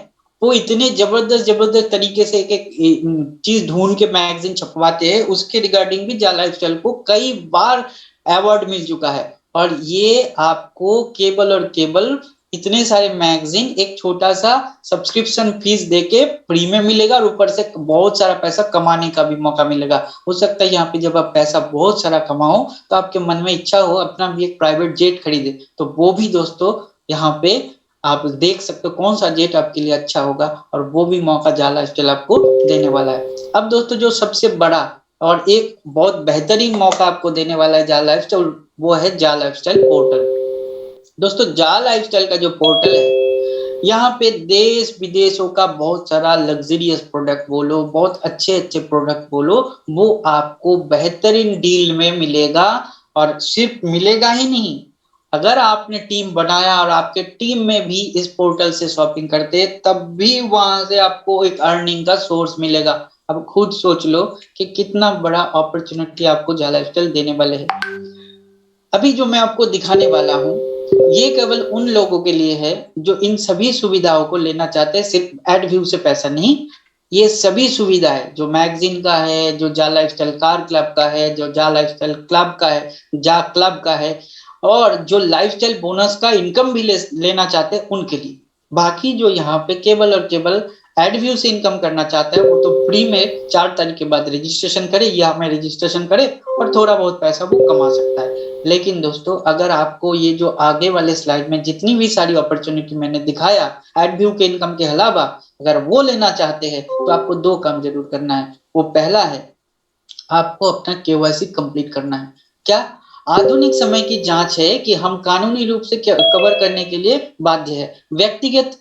वो इतने जबरदस्त जबरदस्त तरीके से एक एक चीज ढूंढ के मैगजीन छपवाते हैं, उसके रिगार्डिंग भी जा लाइफस्टाइल को कई बार अवार्ड मिल चुका है। और ये आपको केवल और केवल इतने सारे मैगजीन एक छोटा सा सब्सक्रिप्शन फीस देके फ्री में मिलेगा, और ऊपर से बहुत सारा पैसा कमाने का भी मौका मिलेगा। हो सकता है यहाँ पे जब आप पैसा बहुत सारा कमाओ तो आपके मन में इच्छा हो अपना भी एक प्राइवेट जेट खरीदे, तो वो भी दोस्तों यहाँ पे आप देख सकते हो कौन सा जेट आपके लिए अच्छा होगा, और वो भी मौका जा लाइफस्टाइल आपको देने वाला है। अब दोस्तों जो सबसे बड़ा और एक बहुत बेहतरीन मौका आपको देने वाला है जा लाइफस्टाइल, वो है जा लाइफस्टाइल पोर्टल। दोस्तों जा लाइफस्टाइल का जो पोर्टल है, यहाँ पे देश विदेशों का बहुत सारा लग्जरियस प्रोडक्ट बोलो, बहुत अच्छे अच्छे प्रोडक्ट बोलो, वो आपको बेहतरीन डील में मिलेगा। और सिर्फ मिलेगा ही नहीं, अगर आपने टीम बनाया और आपके टीम में भी इस पोर्टल से शॉपिंग करते, तब भी वहां से आपको एक अर्निंग का सोर्स मिलेगा। अब खुद सोच लो कि कितना बड़ा अपॉर्चुनिटी आपको जा लाइफस्टाइल देने वाले हैं। अभी जो मैं आपको दिखाने वाला हूँ, ये केवल उन लोगों के लिए है जो इन सभी सुविधाओं को लेना चाहते हैं, सिर्फ एड व्यू से पैसा नहीं। ये सभी सुविधाएं जो मैगजीन का है, जो जा लाइफस्टाइल कार क्लब का है, जो जा लाइफस्टाइल क्लब का है, जा क्लब का है, और जो लाइफस्टाइल बोनस का इनकम भी लेना चाहते हैं उनके लिए। बाकी जो यहाँ पे केवल और केवल एड व्यू से इनकम करना चाहता है, वो तो फ्री में 4 तारीख के बाद रजिस्ट्रेशन करे, या में रजिस्ट्रेशन करे और थोड़ा बहुत पैसा वो कमा सकता है। लेकिन दोस्तों अगर आपको ये जो आगे वाले स्लाइड में जितनी भी सारी अपॉर्चुनिटी मैंने दिखाया एड व्यू के इनकम के अलावा, अगर वो लेना चाहते हैं तो आपको 2 काम जरूर करना है। वो पहला है, आपको अपना केवाईसी कंप्लीट करना है। क्या आधुनिक समय की जांच है कि हम कानूनी रूप से कवर करने के लिए बाध्य है। व्यक्तिगत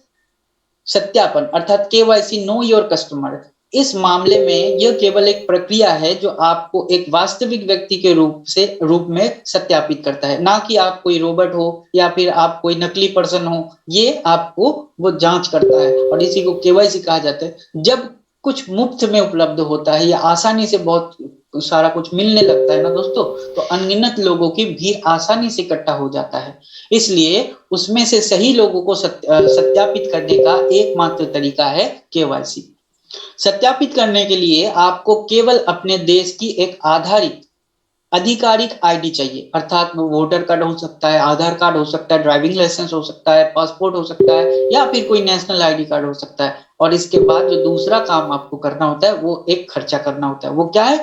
सत्यापन अर्थात केवाईसी, नो योर कस्टमर। इस मामले में यह केवल एक प्रक्रिया है जो आपको एक वास्तविक व्यक्ति के रूप में सत्यापित करता है, ना कि आप कोई रोबोट हो या फिर आप कोई नकली पर्सन हो। ये आपको वो जांच करता है, और इसी को केवाईसी कहा जाता है। जब कुछ मुफ्त में उपलब्ध होता है या आसानी से बहुत सारा कुछ मिलने लगता है ना दोस्तों, तो अनगिनत लोगों की भीड़ आसानी से इकट्ठा हो जाता है। इसलिए उसमें से सही लोगों को सत्यापित करने का एकमात्र तरीका है केवाईसी। सत्यापित करने के लिए आपको केवल अपने देश की एक आधारित आधिकारिक आईडी चाहिए, अर्थात वो वोटर कार्ड हो सकता है, आधार कार्ड हो सकता है, ड्राइविंग लाइसेंस हो सकता है, पासपोर्ट हो सकता है, या फिर कोई नेशनल आईडी कार्ड हो सकता है। और इसके बाद जो दूसरा काम आपको करना होता है वो एक खर्चा करना होता है। वो क्या है?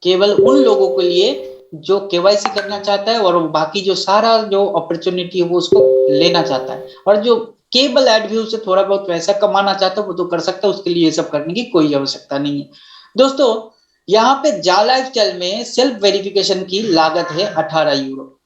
केवल उन लोगों के लिए जो केवाईसी करना चाहता है और बाकी जो सारा जो अपॉर्चुनिटी है वो उसको लेना चाहता है। और जो केवल एड व्यू से थोड़ा बहुत पैसा कमाना चाहता है वो तो कर सकता है, उसके लिए ये सब करने की कोई आवश्यकता नहीं है। दोस्तों यहाँ पे जा लाइफस्टाइल में सेल्फ वेरिफिकेशन की लागत है 18 यूरो,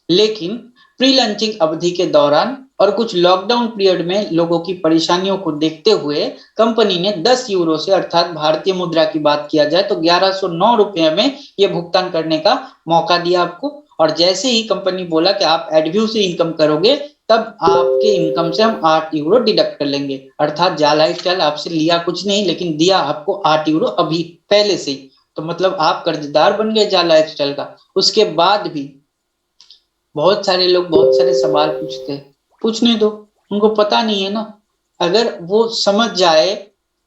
लेकिन प्री लॉन्चिंग अवधि के दौरान और कुछ लॉकडाउन पीरियड में लोगों की परेशानियों को देखते हुए कंपनी ने 10 यूरो से, अर्थात भारतीय मुद्रा की बात किया जाए तो 1109 रुपए में ये भुगतान करने का मौका दिया आपको। और जैसे ही कंपनी बोला कि आप एडव्यू से इनकम करोगे तब आपके इनकम से हम 8 यूरो डिडक्ट कर लेंगे, अर्थात जा लाइफस्टाइल आपसे लिया कुछ नहीं लेकिन दिया आपको 8 यूरो अभी पहले से ही। तो मतलब आप कर्जदार बन गए जा लाइफस्टाइल का। उसके बाद भी बहुत सारे लोग बहुत सारे सवाल पूछते हैं, पूछने दो, उनको पता नहीं है ना। अगर वो समझ जाए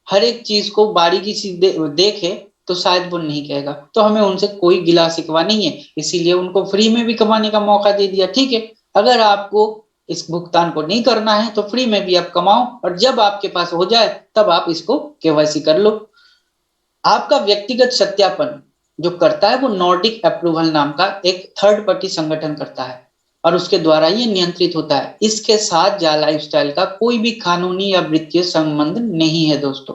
हर एक चीज को बारीकी से देखे तो शायद वो नहीं कहेगा। तो हमें उनसे कोई गिला शिकवा नहीं है, इसीलिए उनको फ्री में भी कमाने का मौका दे दिया। ठीक है, अगर आपको इस भुगतान को नहीं करना है तो फ्री में भी आप कमाओ और जब आपके पास हो जाए तब आप इसको केवाईसी कर लो। आपका व्यक्तिगत सत्यापन जो करता है वो नॉर्डिक अप्रूवल नाम का एक थर्ड पार्टी संगठन करता है और उसके द्वारा ये नियंत्रित होता है। इसके साथ जा लाइफस्टाइल का कोई भी कानूनी या वित्तीय संबंध नहीं है दोस्तों।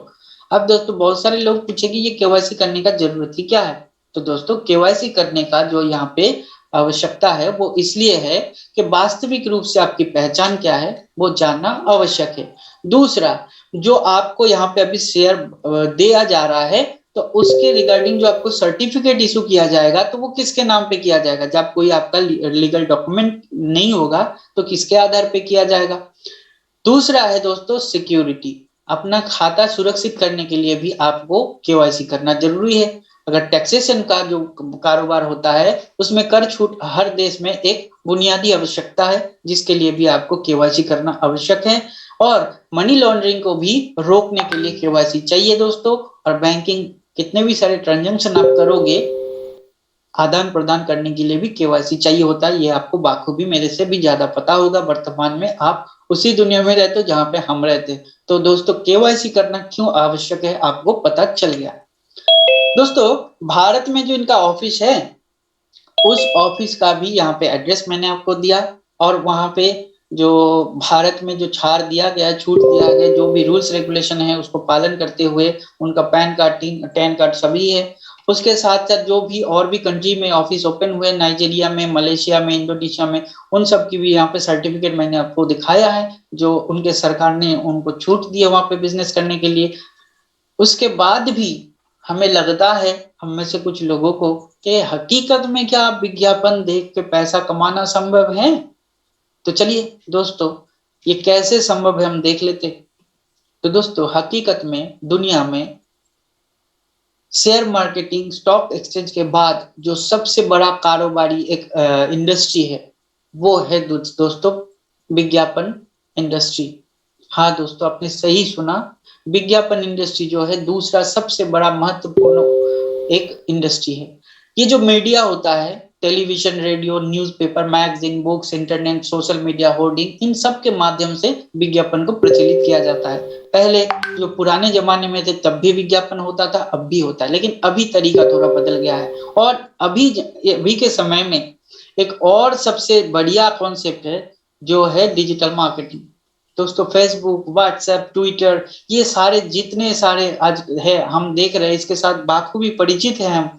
अब दोस्तों बहुत सारे लोग पूछेंगे ये केवाईसी करने का जरूरत ही क्या है। तो दोस्तों केवाईसी करने का जो यहाँ पे आवश्यकता है वो इसलिए है कि वास्तविक रूप से आपकी पहचान क्या है वो जानना आवश्यक है। दूसरा, जो आपको यहाँ पे अभी शेयर दिया जा रहा है तो उसके रिगार्डिंग जो आपको सर्टिफिकेट इशू किया जाएगा तो वो किसके नाम पे किया जाएगा। जब कोई आपका लीगल डॉक्यूमेंट नहीं होगा तो किसके आधार पे किया जाएगा। दूसरा है दोस्तों सिक्योरिटी, अपना खाता सुरक्षित करने के लिए भी आपको केवाईसी करना जरूरी है। अगर टैक्सेशन का जो कारोबार होता है उसमें कर छूट हर देश में एक बुनियादी आवश्यकता है जिसके लिए भी आपको केवाईसी करना आवश्यक है। और मनी लॉन्ड्रिंग को भी रोकने के लिए केवाईसी चाहिए दोस्तों। और बैंकिंग कितने भी सारे ट्रांजैक्शन आप करोगे आदान प्रदान करने के लिए भी केवाईसी चाहिए होता है। ये आपको बाखूबी मेरे से भी ज्यादा पता होगा, वर्तमान में आप उसी दुनिया में रहते हो जहां पे हम रहते हैं। तो दोस्तों केवाईसी करना क्यों आवश्यक है आपको पता चल गया। दोस्तों भारत में जो इनका ऑफिस है उस ऑफिस का भी यहाँ पे एड्रेस मैंने आपको दिया और वहां पे जो भारत में जो छाड़ दिया गया, छूट दिया गया, जो भी रूल्स रेगुलेशन है उसको पालन करते हुए उनका पैन कार्ड टैन कार्ड सभी है। उसके साथ साथ जो भी और भी कंट्री में ऑफिस ओपन हुए, नाइजीरिया में, मलेशिया में, इंडोनेशिया में, उन सब की भी यहाँ पे सर्टिफिकेट मैंने आपको दिखाया है जो उनके सरकार ने उनको छूट दी है वहां पे बिजनेस करने के लिए। उसके बाद भी हमें लगता है हम में से कुछ लोगों को कि हकीकत में क्या विज्ञापन देख के पैसा कमाना संभव है। तो चलिए दोस्तों ये कैसे संभव है हम देख लेते। तो दोस्तों हकीकत में दुनिया में शेयर मार्केटिंग स्टॉक एक्सचेंज के बाद जो सबसे बड़ा कारोबारी एक इंडस्ट्री है वो है दोस्तों विज्ञापन इंडस्ट्री। हाँ दोस्तों आपने सही सुना, विज्ञापन इंडस्ट्री जो है दूसरा सबसे बड़ा महत्वपूर्ण एक इंडस्ट्री है। ये जो मीडिया होता है television, radio, newspaper, magazine, books, internet, social media, hoarding, इन सब के माध्यम से विज्ञापन को प्रचलित किया जाता है। पहले जो पुराने जमाने में थे तब भी विज्ञापन होता था, अब भी होता है, लेकिन अभी तरीका थोड़ा बदल गया है। और अभी के समय में एक और सबसे बढ़िया कॉन्सेप्ट है जो है डिजिटल मार्केटिंग। दोस्तों फेसबुक, व्हाट्सएप, ट्विटर, ये सारे जितने सारे आज है हम देख रहे हैं इसके साथ बाखूबी परिचित है हम।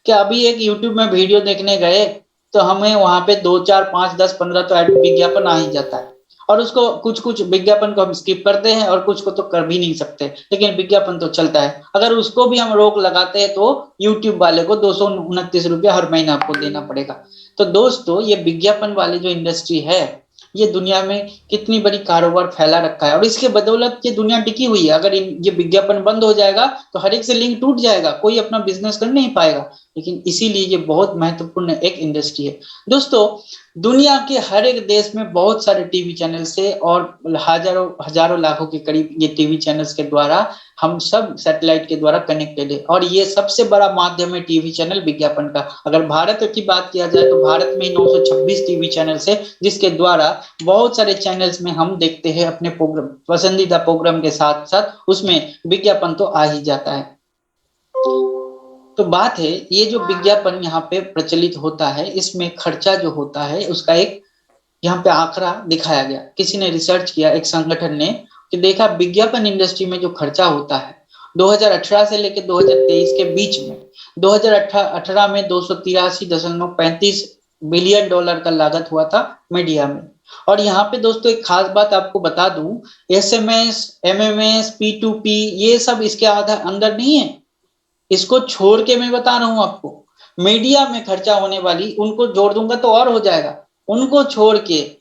कि अभी एक यूट्यूब में वीडियो देखने गए तो हमें वहां पे 2, 4, 5, 10, 15 तो विज्ञापन आ ही जाता है और उसको कुछ विज्ञापन को हम स्किप करते हैं और कुछ को तो कर भी नहीं सकते, लेकिन विज्ञापन तो चलता है। अगर उसको भी हम रोक लगाते हैं तो यूट्यूब वाले को 229 रुपया हर महीना आपको देना पड़ेगा। तो दोस्तों ये विज्ञापन वाली जो इंडस्ट्री है ये दुनिया में कितनी बड़ी कारोबार फैला रखा है और इसके बदौलत ये दुनिया टिकी हुई है। अगर ये विज्ञापन बंद हो जाएगा तो हर एक से लिंक टूट जाएगा, कोई अपना बिजनेस कर नहीं पाएगा। लेकिन इसीलिए ये बहुत महत्वपूर्ण एक इंडस्ट्री है। दोस्तों दुनिया के हर एक देश में बहुत सारे टीवी चैनल से और हजारों लाखों के करीब ये टीवी चैनल्स के द्वारा हम सब सैटेलाइट के द्वारा कनेक्टेड है और ये सबसे बड़ा माध्यम है टीवी चैनल विज्ञापन का। अगर भारत की बात किया जाए तो भारत में 926 टीवी चैनल्स है जिसके द्वारा बहुत सारे चैनल्स में हम देखते हैं अपने प्रोग्राम, पसंदीदा प्रोग्राम के साथ साथ उसमें विज्ञापन तो आ ही जाता है। तो बात है ये जो विज्ञापन यहाँ पे प्रचलित होता है इसमें खर्चा जो होता है उसका एक यहाँ पे आंकड़ा दिखाया गया, किसी ने रिसर्च किया, एक संगठन ने, कि देखा विज्ञापन इंडस्ट्री में जो खर्चा होता है 2018 से लेकर 2023 के बीच में, 2018 में 283.35 बिलियन डॉलर का लागत हुआ था मीडिया में। और यहाँ पे दोस्तों एक खास बात आपको बता दूं, एसएमएस, एमएमएस, P2P ये सब इसके आधार अंदर नहीं है, इसको छोड़ के मैं बता रहा हूं आपको, मीडिया में खर्चा होने वाली उनको जोड़ दूंगा तो और हो जाएगा, उनको छोड़ के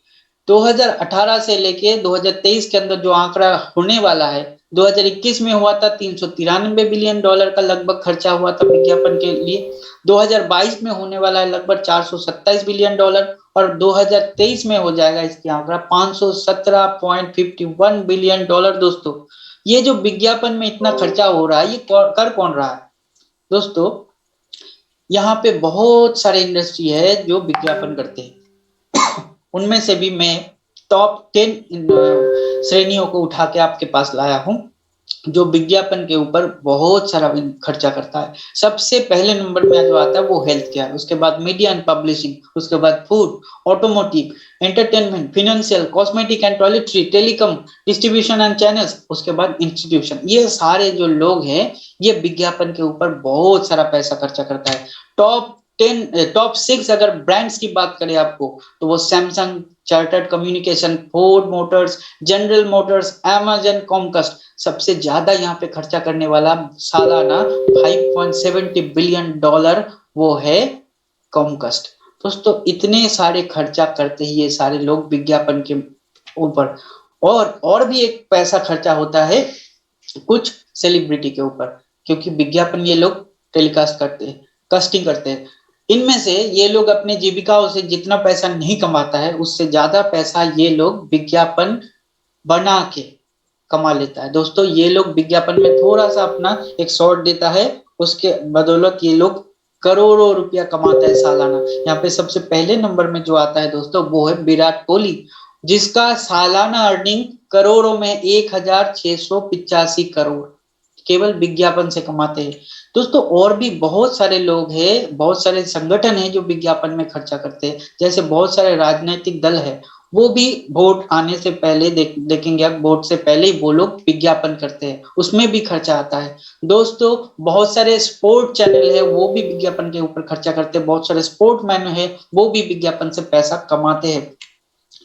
2018 से लेके 2023 के अंदर जो आंकड़ा होने वाला है, 2021 में हुआ था 393 बिलियन डॉलर का लगभग खर्चा हुआ था विज्ञापन के लिए, 2022 में होने वाला है लगभग 427 बिलियन डॉलर, और 2023 में हो जाएगा इसकी आंकड़ा 517.51 बिलियन डॉलर। दोस्तों ये जो विज्ञापन में इतना खर्चा हो रहा है, ये कर कौन रहा है? दोस्तों यहाँ पे बहुत सारे इंडस्ट्री है जो विज्ञापन करते हैं, उनमें से भी मैं टॉप 10 श्रेणियों को उठा के आपके पास लाया हूं जो विज्ञापन के ऊपर बहुत सारा खर्चा करता है। सबसे पहले नंबर में जो आता है वो हेल्थ केयर, उसके बाद मीडिया एंड पब्लिशिंग, उसके बाद food, automotive, entertainment, financial, cosmetic and toiletry, telecom, distribution and channels, उसके बाद इंस्टीट्यूशन। ये सारे जो लोग हैं ये विज्ञापन के ऊपर बहुत सारा पैसा खर्चा करता है। टॉप 6 अगर ब्रांड्स की बात करें आपको, तो वो Samsung, chartered communication, Ford Motors, general Motors, Amazon, Comcast, सबसे ज्यादा यहाँ पे खर्चा करने वाला सालाना 5.70 बिलियन डॉलर वो है कॉमकास्ट। दोस्तों इतने सारे खर्चा करते ही ये सारे लोग विज्ञापन के ऊपर, और भी एक पैसा खर्चा होता है कुछ सेलिब्रिटी के ऊपर, क्योंकि विज्ञापन ये लोग टेलीकास्ट करते हैं, कास्टिंग करते हैं। इनमें से ये लोग अपने जीविकाओं से जितना पैसा नहीं कमाता है उससे ज्यादा पैसा ये लोग विज्ञापन बना के कमा लेता है। दोस्तों ये लोग विज्ञापन में थोड़ा सा अपना एक शॉर्ट देता है, उसके बदौलत ये लोग करोड़ों रुपया कमाता है सालाना। यहाँ पे सबसे पहले नंबर में जो आता है दोस्तों वो है विराट कोहली, जिसका सालाना अर्निंग करोड़ों में 1685 करोड़ केवल विज्ञापन से कमाते हैं। दोस्तों और भी बहुत सारे लोग हैं, बहुत सारे संगठन हैं जो विज्ञापन में खर्चा करते हैं, जैसे बहुत सारे राजनीतिक दल है, वो भी वोट आने से पहले देखेंगे आप, वोट से पहले ही वो लोग विज्ञापन करते हैं, उसमें भी खर्चा आता है। दोस्तों बहुत सारे स्पोर्ट चैनल है वो भी विज्ञापन के ऊपर खर्चा करते हैं, बहुत सारे स्पोर्ट्समैन है वो भी विज्ञापन से पैसा कमाते हैं।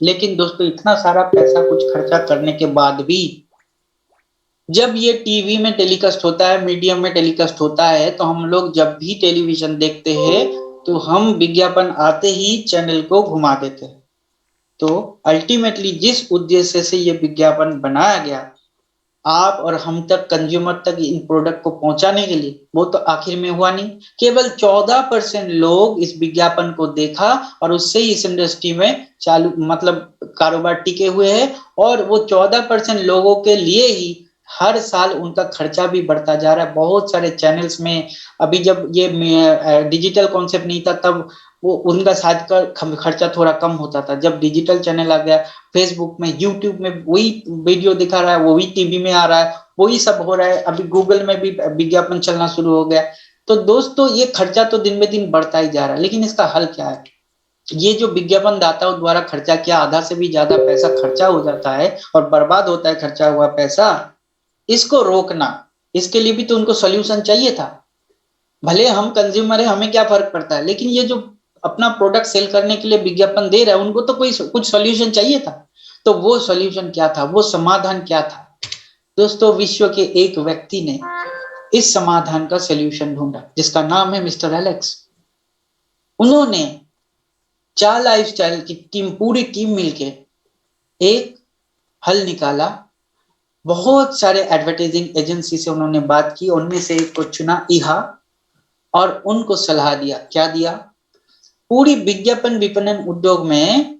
लेकिन दोस्तों इतना सारा पैसा कुछ खर्चा करने के बाद भी जब ये टीवी में टेलीकास्ट होता है, मीडियम में टेलीकास्ट होता है, तो हम लोग जब भी टेलीविजन देखते हैं तो हम विज्ञापन आते ही चैनल को घुमा देते हैं। तो अल्टीमेटली जिस उद्देश्य से ये विज्ञापन बनाया गया आप और हम तक, कंज्यूमर तक इन प्रोडक्ट को पहुंचाने के लिए, वो तो आखिर में हुआ नहीं। केवल 14% लोग इस विज्ञापन को देखा और उससे ही इस इंडस्ट्री में चालू मतलब कारोबार टिके हुए हैं, और वो 14% लोगों के लिए ही हर साल उनका खर्चा भी बढ़ता जा रहा है। बहुत सारे चैनल्स में अभी जब ये डिजिटल कॉन्सेप्ट नहीं था तब वो उनका शायद का खर्चा थोड़ा कम होता था, जब डिजिटल चैनल आ गया, फेसबुक में, यूट्यूब में वही वीडियो दिखा रहा है, वही टीवी में आ रहा है, वही सब हो रहा है, अभी गूगल में भी विज्ञापन चलना शुरू हो गया। तो दोस्तों ये खर्चा तो दिन ब दिन बढ़ता ही जा रहा है, लेकिन इसका हल क्या है? ये जो विज्ञापन दाताओं द्वारा खर्चा किया, आधा से भी ज्यादा पैसा खर्चा हो जाता है और बर्बाद होता है खर्चा हुआ पैसा, इसको रोकना, इसके लिए भी तो उनको सोल्यूशन चाहिए था। भले हम कंज्यूमर है, हमें क्या फर्क पड़ता है, लेकिन ये जो अपना प्रोडक्ट सेल करने के लिए विज्ञापन दे रहा है उनको तो कोई कुछ सॉल्यूशन चाहिए था। तो वो सॉल्यूशन क्या था, वो समाधान क्या था? दोस्तों विश्व के एक व्यक्ति ने इस समाधान का सॉल्यूशन ढूंढा जिसका नाम है मिस्टर एलेक्स। उन्होंने 4 लाइफस्टाइल की टीम, पूरी टीम मिलके एक हल निकाला। बहुत सारे एडवर्टाइजिंग एजेंसी से उन्होंने बात की, उनमें से एक को चुना, इहा, और उनको सलाह दिया। क्या दिया? पूरी विज्ञापन विपणन उद्योग में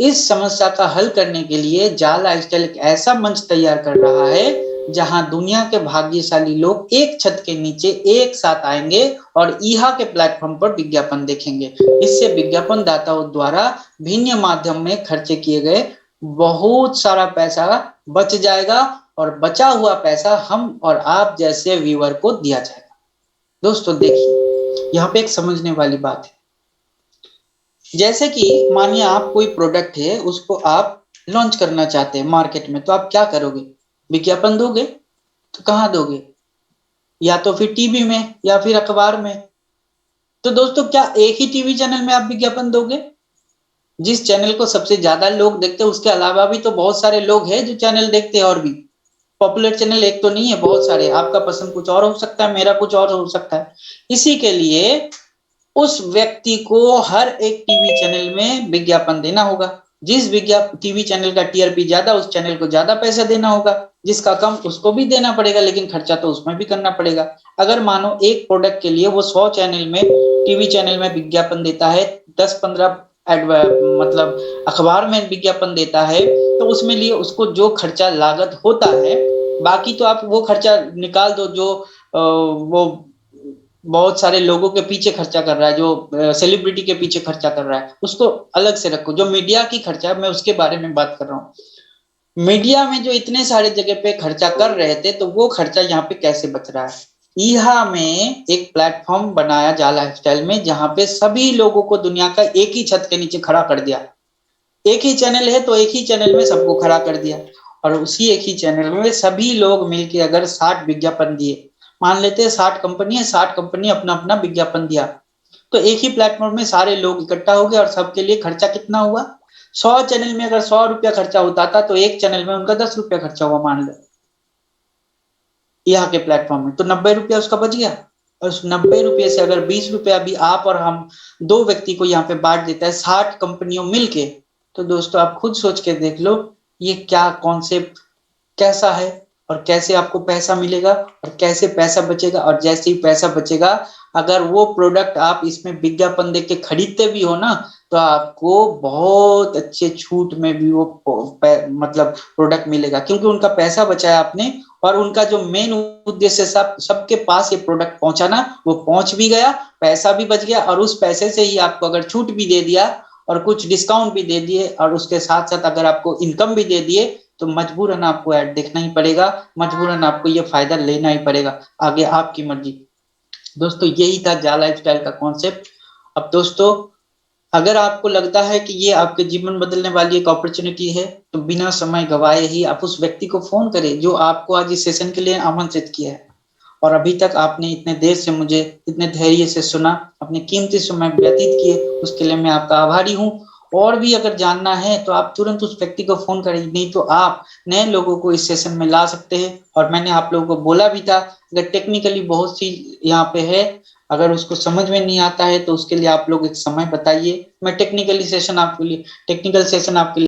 इस समस्या का हल करने के लिए जाला लाइफस्टाइल एक ऐसा मंच तैयार कर रहा है जहां दुनिया के भाग्यशाली लोग एक छत के नीचे एक साथ आएंगे और ईहा के प्लेटफॉर्म पर विज्ञापन देखेंगे। इससे विज्ञापन दाताओं द्वारा भिन्न माध्यम में खर्चे किए गए बहुत सारा पैसा बच जाएगा और बचा हुआ पैसा हम और आप जैसे व्यूअर को दिया जाएगा। दोस्तों देखिए यहाँ पे एक समझने वाली बात है, जैसे कि मानिए आप कोई प्रोडक्ट है उसको आप लॉन्च करना चाहते हैं मार्केट में, तो आप क्या करोगे? विज्ञापन दोगे? तो कहाँ दोगे? या तो फिर टीवी में या फिर अखबार में। तो दोस्तों क्या एक ही टीवी चैनल में आप विज्ञापन दोगे? जिस चैनल को सबसे ज्यादा लोग देखते हैं उसके अलावा भी तो बहुत सारे लोग हैं जो चैनल देखते हैं, और भी पॉपुलर चैनल एक तो नहीं है, बहुत सारे। आपका पसंद कुछ और हो सकता है, मेरा कुछ और हो सकता है। इसी के लिए उस व्यक्ति को हर एक टीवी चैनल में विज्ञापन देना होगा। जिस टीवी चैनल का टीआरपी ज्यादा, उस चैनल को ज्यादा पैसा देना होगा। जिसका कम, उसको भी देना पड़ेगा, लेकिन खर्चा तो उसमें भी करना पड़ेगा। अगर मानो एक प्रोडक्ट के लिए वो 100 चैनल में, टीवी चैनल में विज्ञापन देता है, 10-15 मतलब अखबार में विज्ञापन देता है, तो उसमें लिए उसको जो खर्चा लागत होता है, बाकी तो आप वो खर्चा निकाल दो जो वो बहुत सारे लोगों के पीछे खर्चा कर रहा है, जो सेलिब्रिटी के पीछे खर्चा कर रहा है, उसको अलग से रखो। जो मीडिया की खर्चा है, मैं उसके बारे में बात कर रहा हूँ। मीडिया में जो इतने सारे जगह पे खर्चा कर रहे थे, तो वो खर्चा यहाँ पे कैसे बच रहा है? यहाँ में एक प्लेटफॉर्म बनाया जा लाइफस्टाइल में, जहां पे सभी लोगों को दुनिया का एक ही छत के नीचे खड़ा कर दिया। एक ही चैनल है तो एक ही चैनल में सबको खड़ा कर दिया, और उसी एक ही चैनल में सभी लोग मिलके अगर 60 विज्ञापन दिए, मान लेते हैं 60 कंपनी है, 60 कंपनी अपना अपना विज्ञापन दिया, तो एक ही प्लेटफॉर्म में सारे लोग इकट्ठा हो गए, और सबके लिए खर्चा कितना हुआ? 100 चैनल में अगर 100 रुपया खर्चा होता था, तो एक चैनल में उनका 10 रुपया खर्चा हुआ मान लो, यहाँ के प्लेटफॉर्म में, तो 90 रुपया उसका बच गया। और उस 90 रुपये से अगर 20 रुपया भी आप और हम दो व्यक्ति को यहाँ पे बांट देता है 60 कंपनियों मिलके, तो दोस्तों आप खुद सोच के देख लो ये क्या कॉन्सेप्ट कैसा है, और कैसे आपको पैसा मिलेगा, और कैसे पैसा बचेगा। और जैसे ही पैसा बचेगा, अगर वो प्रोडक्ट आप इसमें विज्ञापन देके खरीदते भी हो ना, तो आपको बहुत अच्छे छूट में भी वो मतलब प्रोडक्ट मिलेगा, क्योंकि उनका पैसा बचाया आपने, और उनका जो मेन उद्देश्य सबके पास ये प्रोडक्ट पहुंचाना, वो पहुंच भी गया, पैसा भी बच गया, और उस पैसे से ही आपको अगर छूट भी दे दिया और कुछ डिस्काउंट भी दे दिए, और उसके साथ साथ अगर आपको इनकम भी दे दिए, तो मजबूरन आपको ऐड देखना ही पड़ेगा, मजबूरन आपको ये फायदा लेना ही पड़ेगा। आगे आपकी मर्जी। दोस्तों यही था जा लाइफस्टाइल का कॉन्सेप्ट। अब दोस्तों, अगर आपको लगता है कि ये आपके जीवन बदलने वाली एक अपॉर्चुनिटी है, तो बिना समय गवाए ही आप उस व्यक्ति को फोन करें जो आपको आज इस सेशन के लिए आमंत्रित किया है। और अभी तक आपने इतने देर से मुझे इतने धैर्य से सुना, अपने कीमती समय व्यतीत किए, उसके लिए मैं आपका आभारी हूँ। और भी अगर जानना है तो आप तुरंत उस व्यक्ति को फोन करें, नहीं तो आप नए लोगों को इस सेशन में ला सकते हैं। और मैंने आप लोगों को बोला भी था, अगर टेक्निकली बहुत सी यहाँ पे है, अगर उसको समझ में नहीं आता है तो उसके लिए आप लोग एक समय बताइए, मैं टेक्निकल सेशन आपके लिए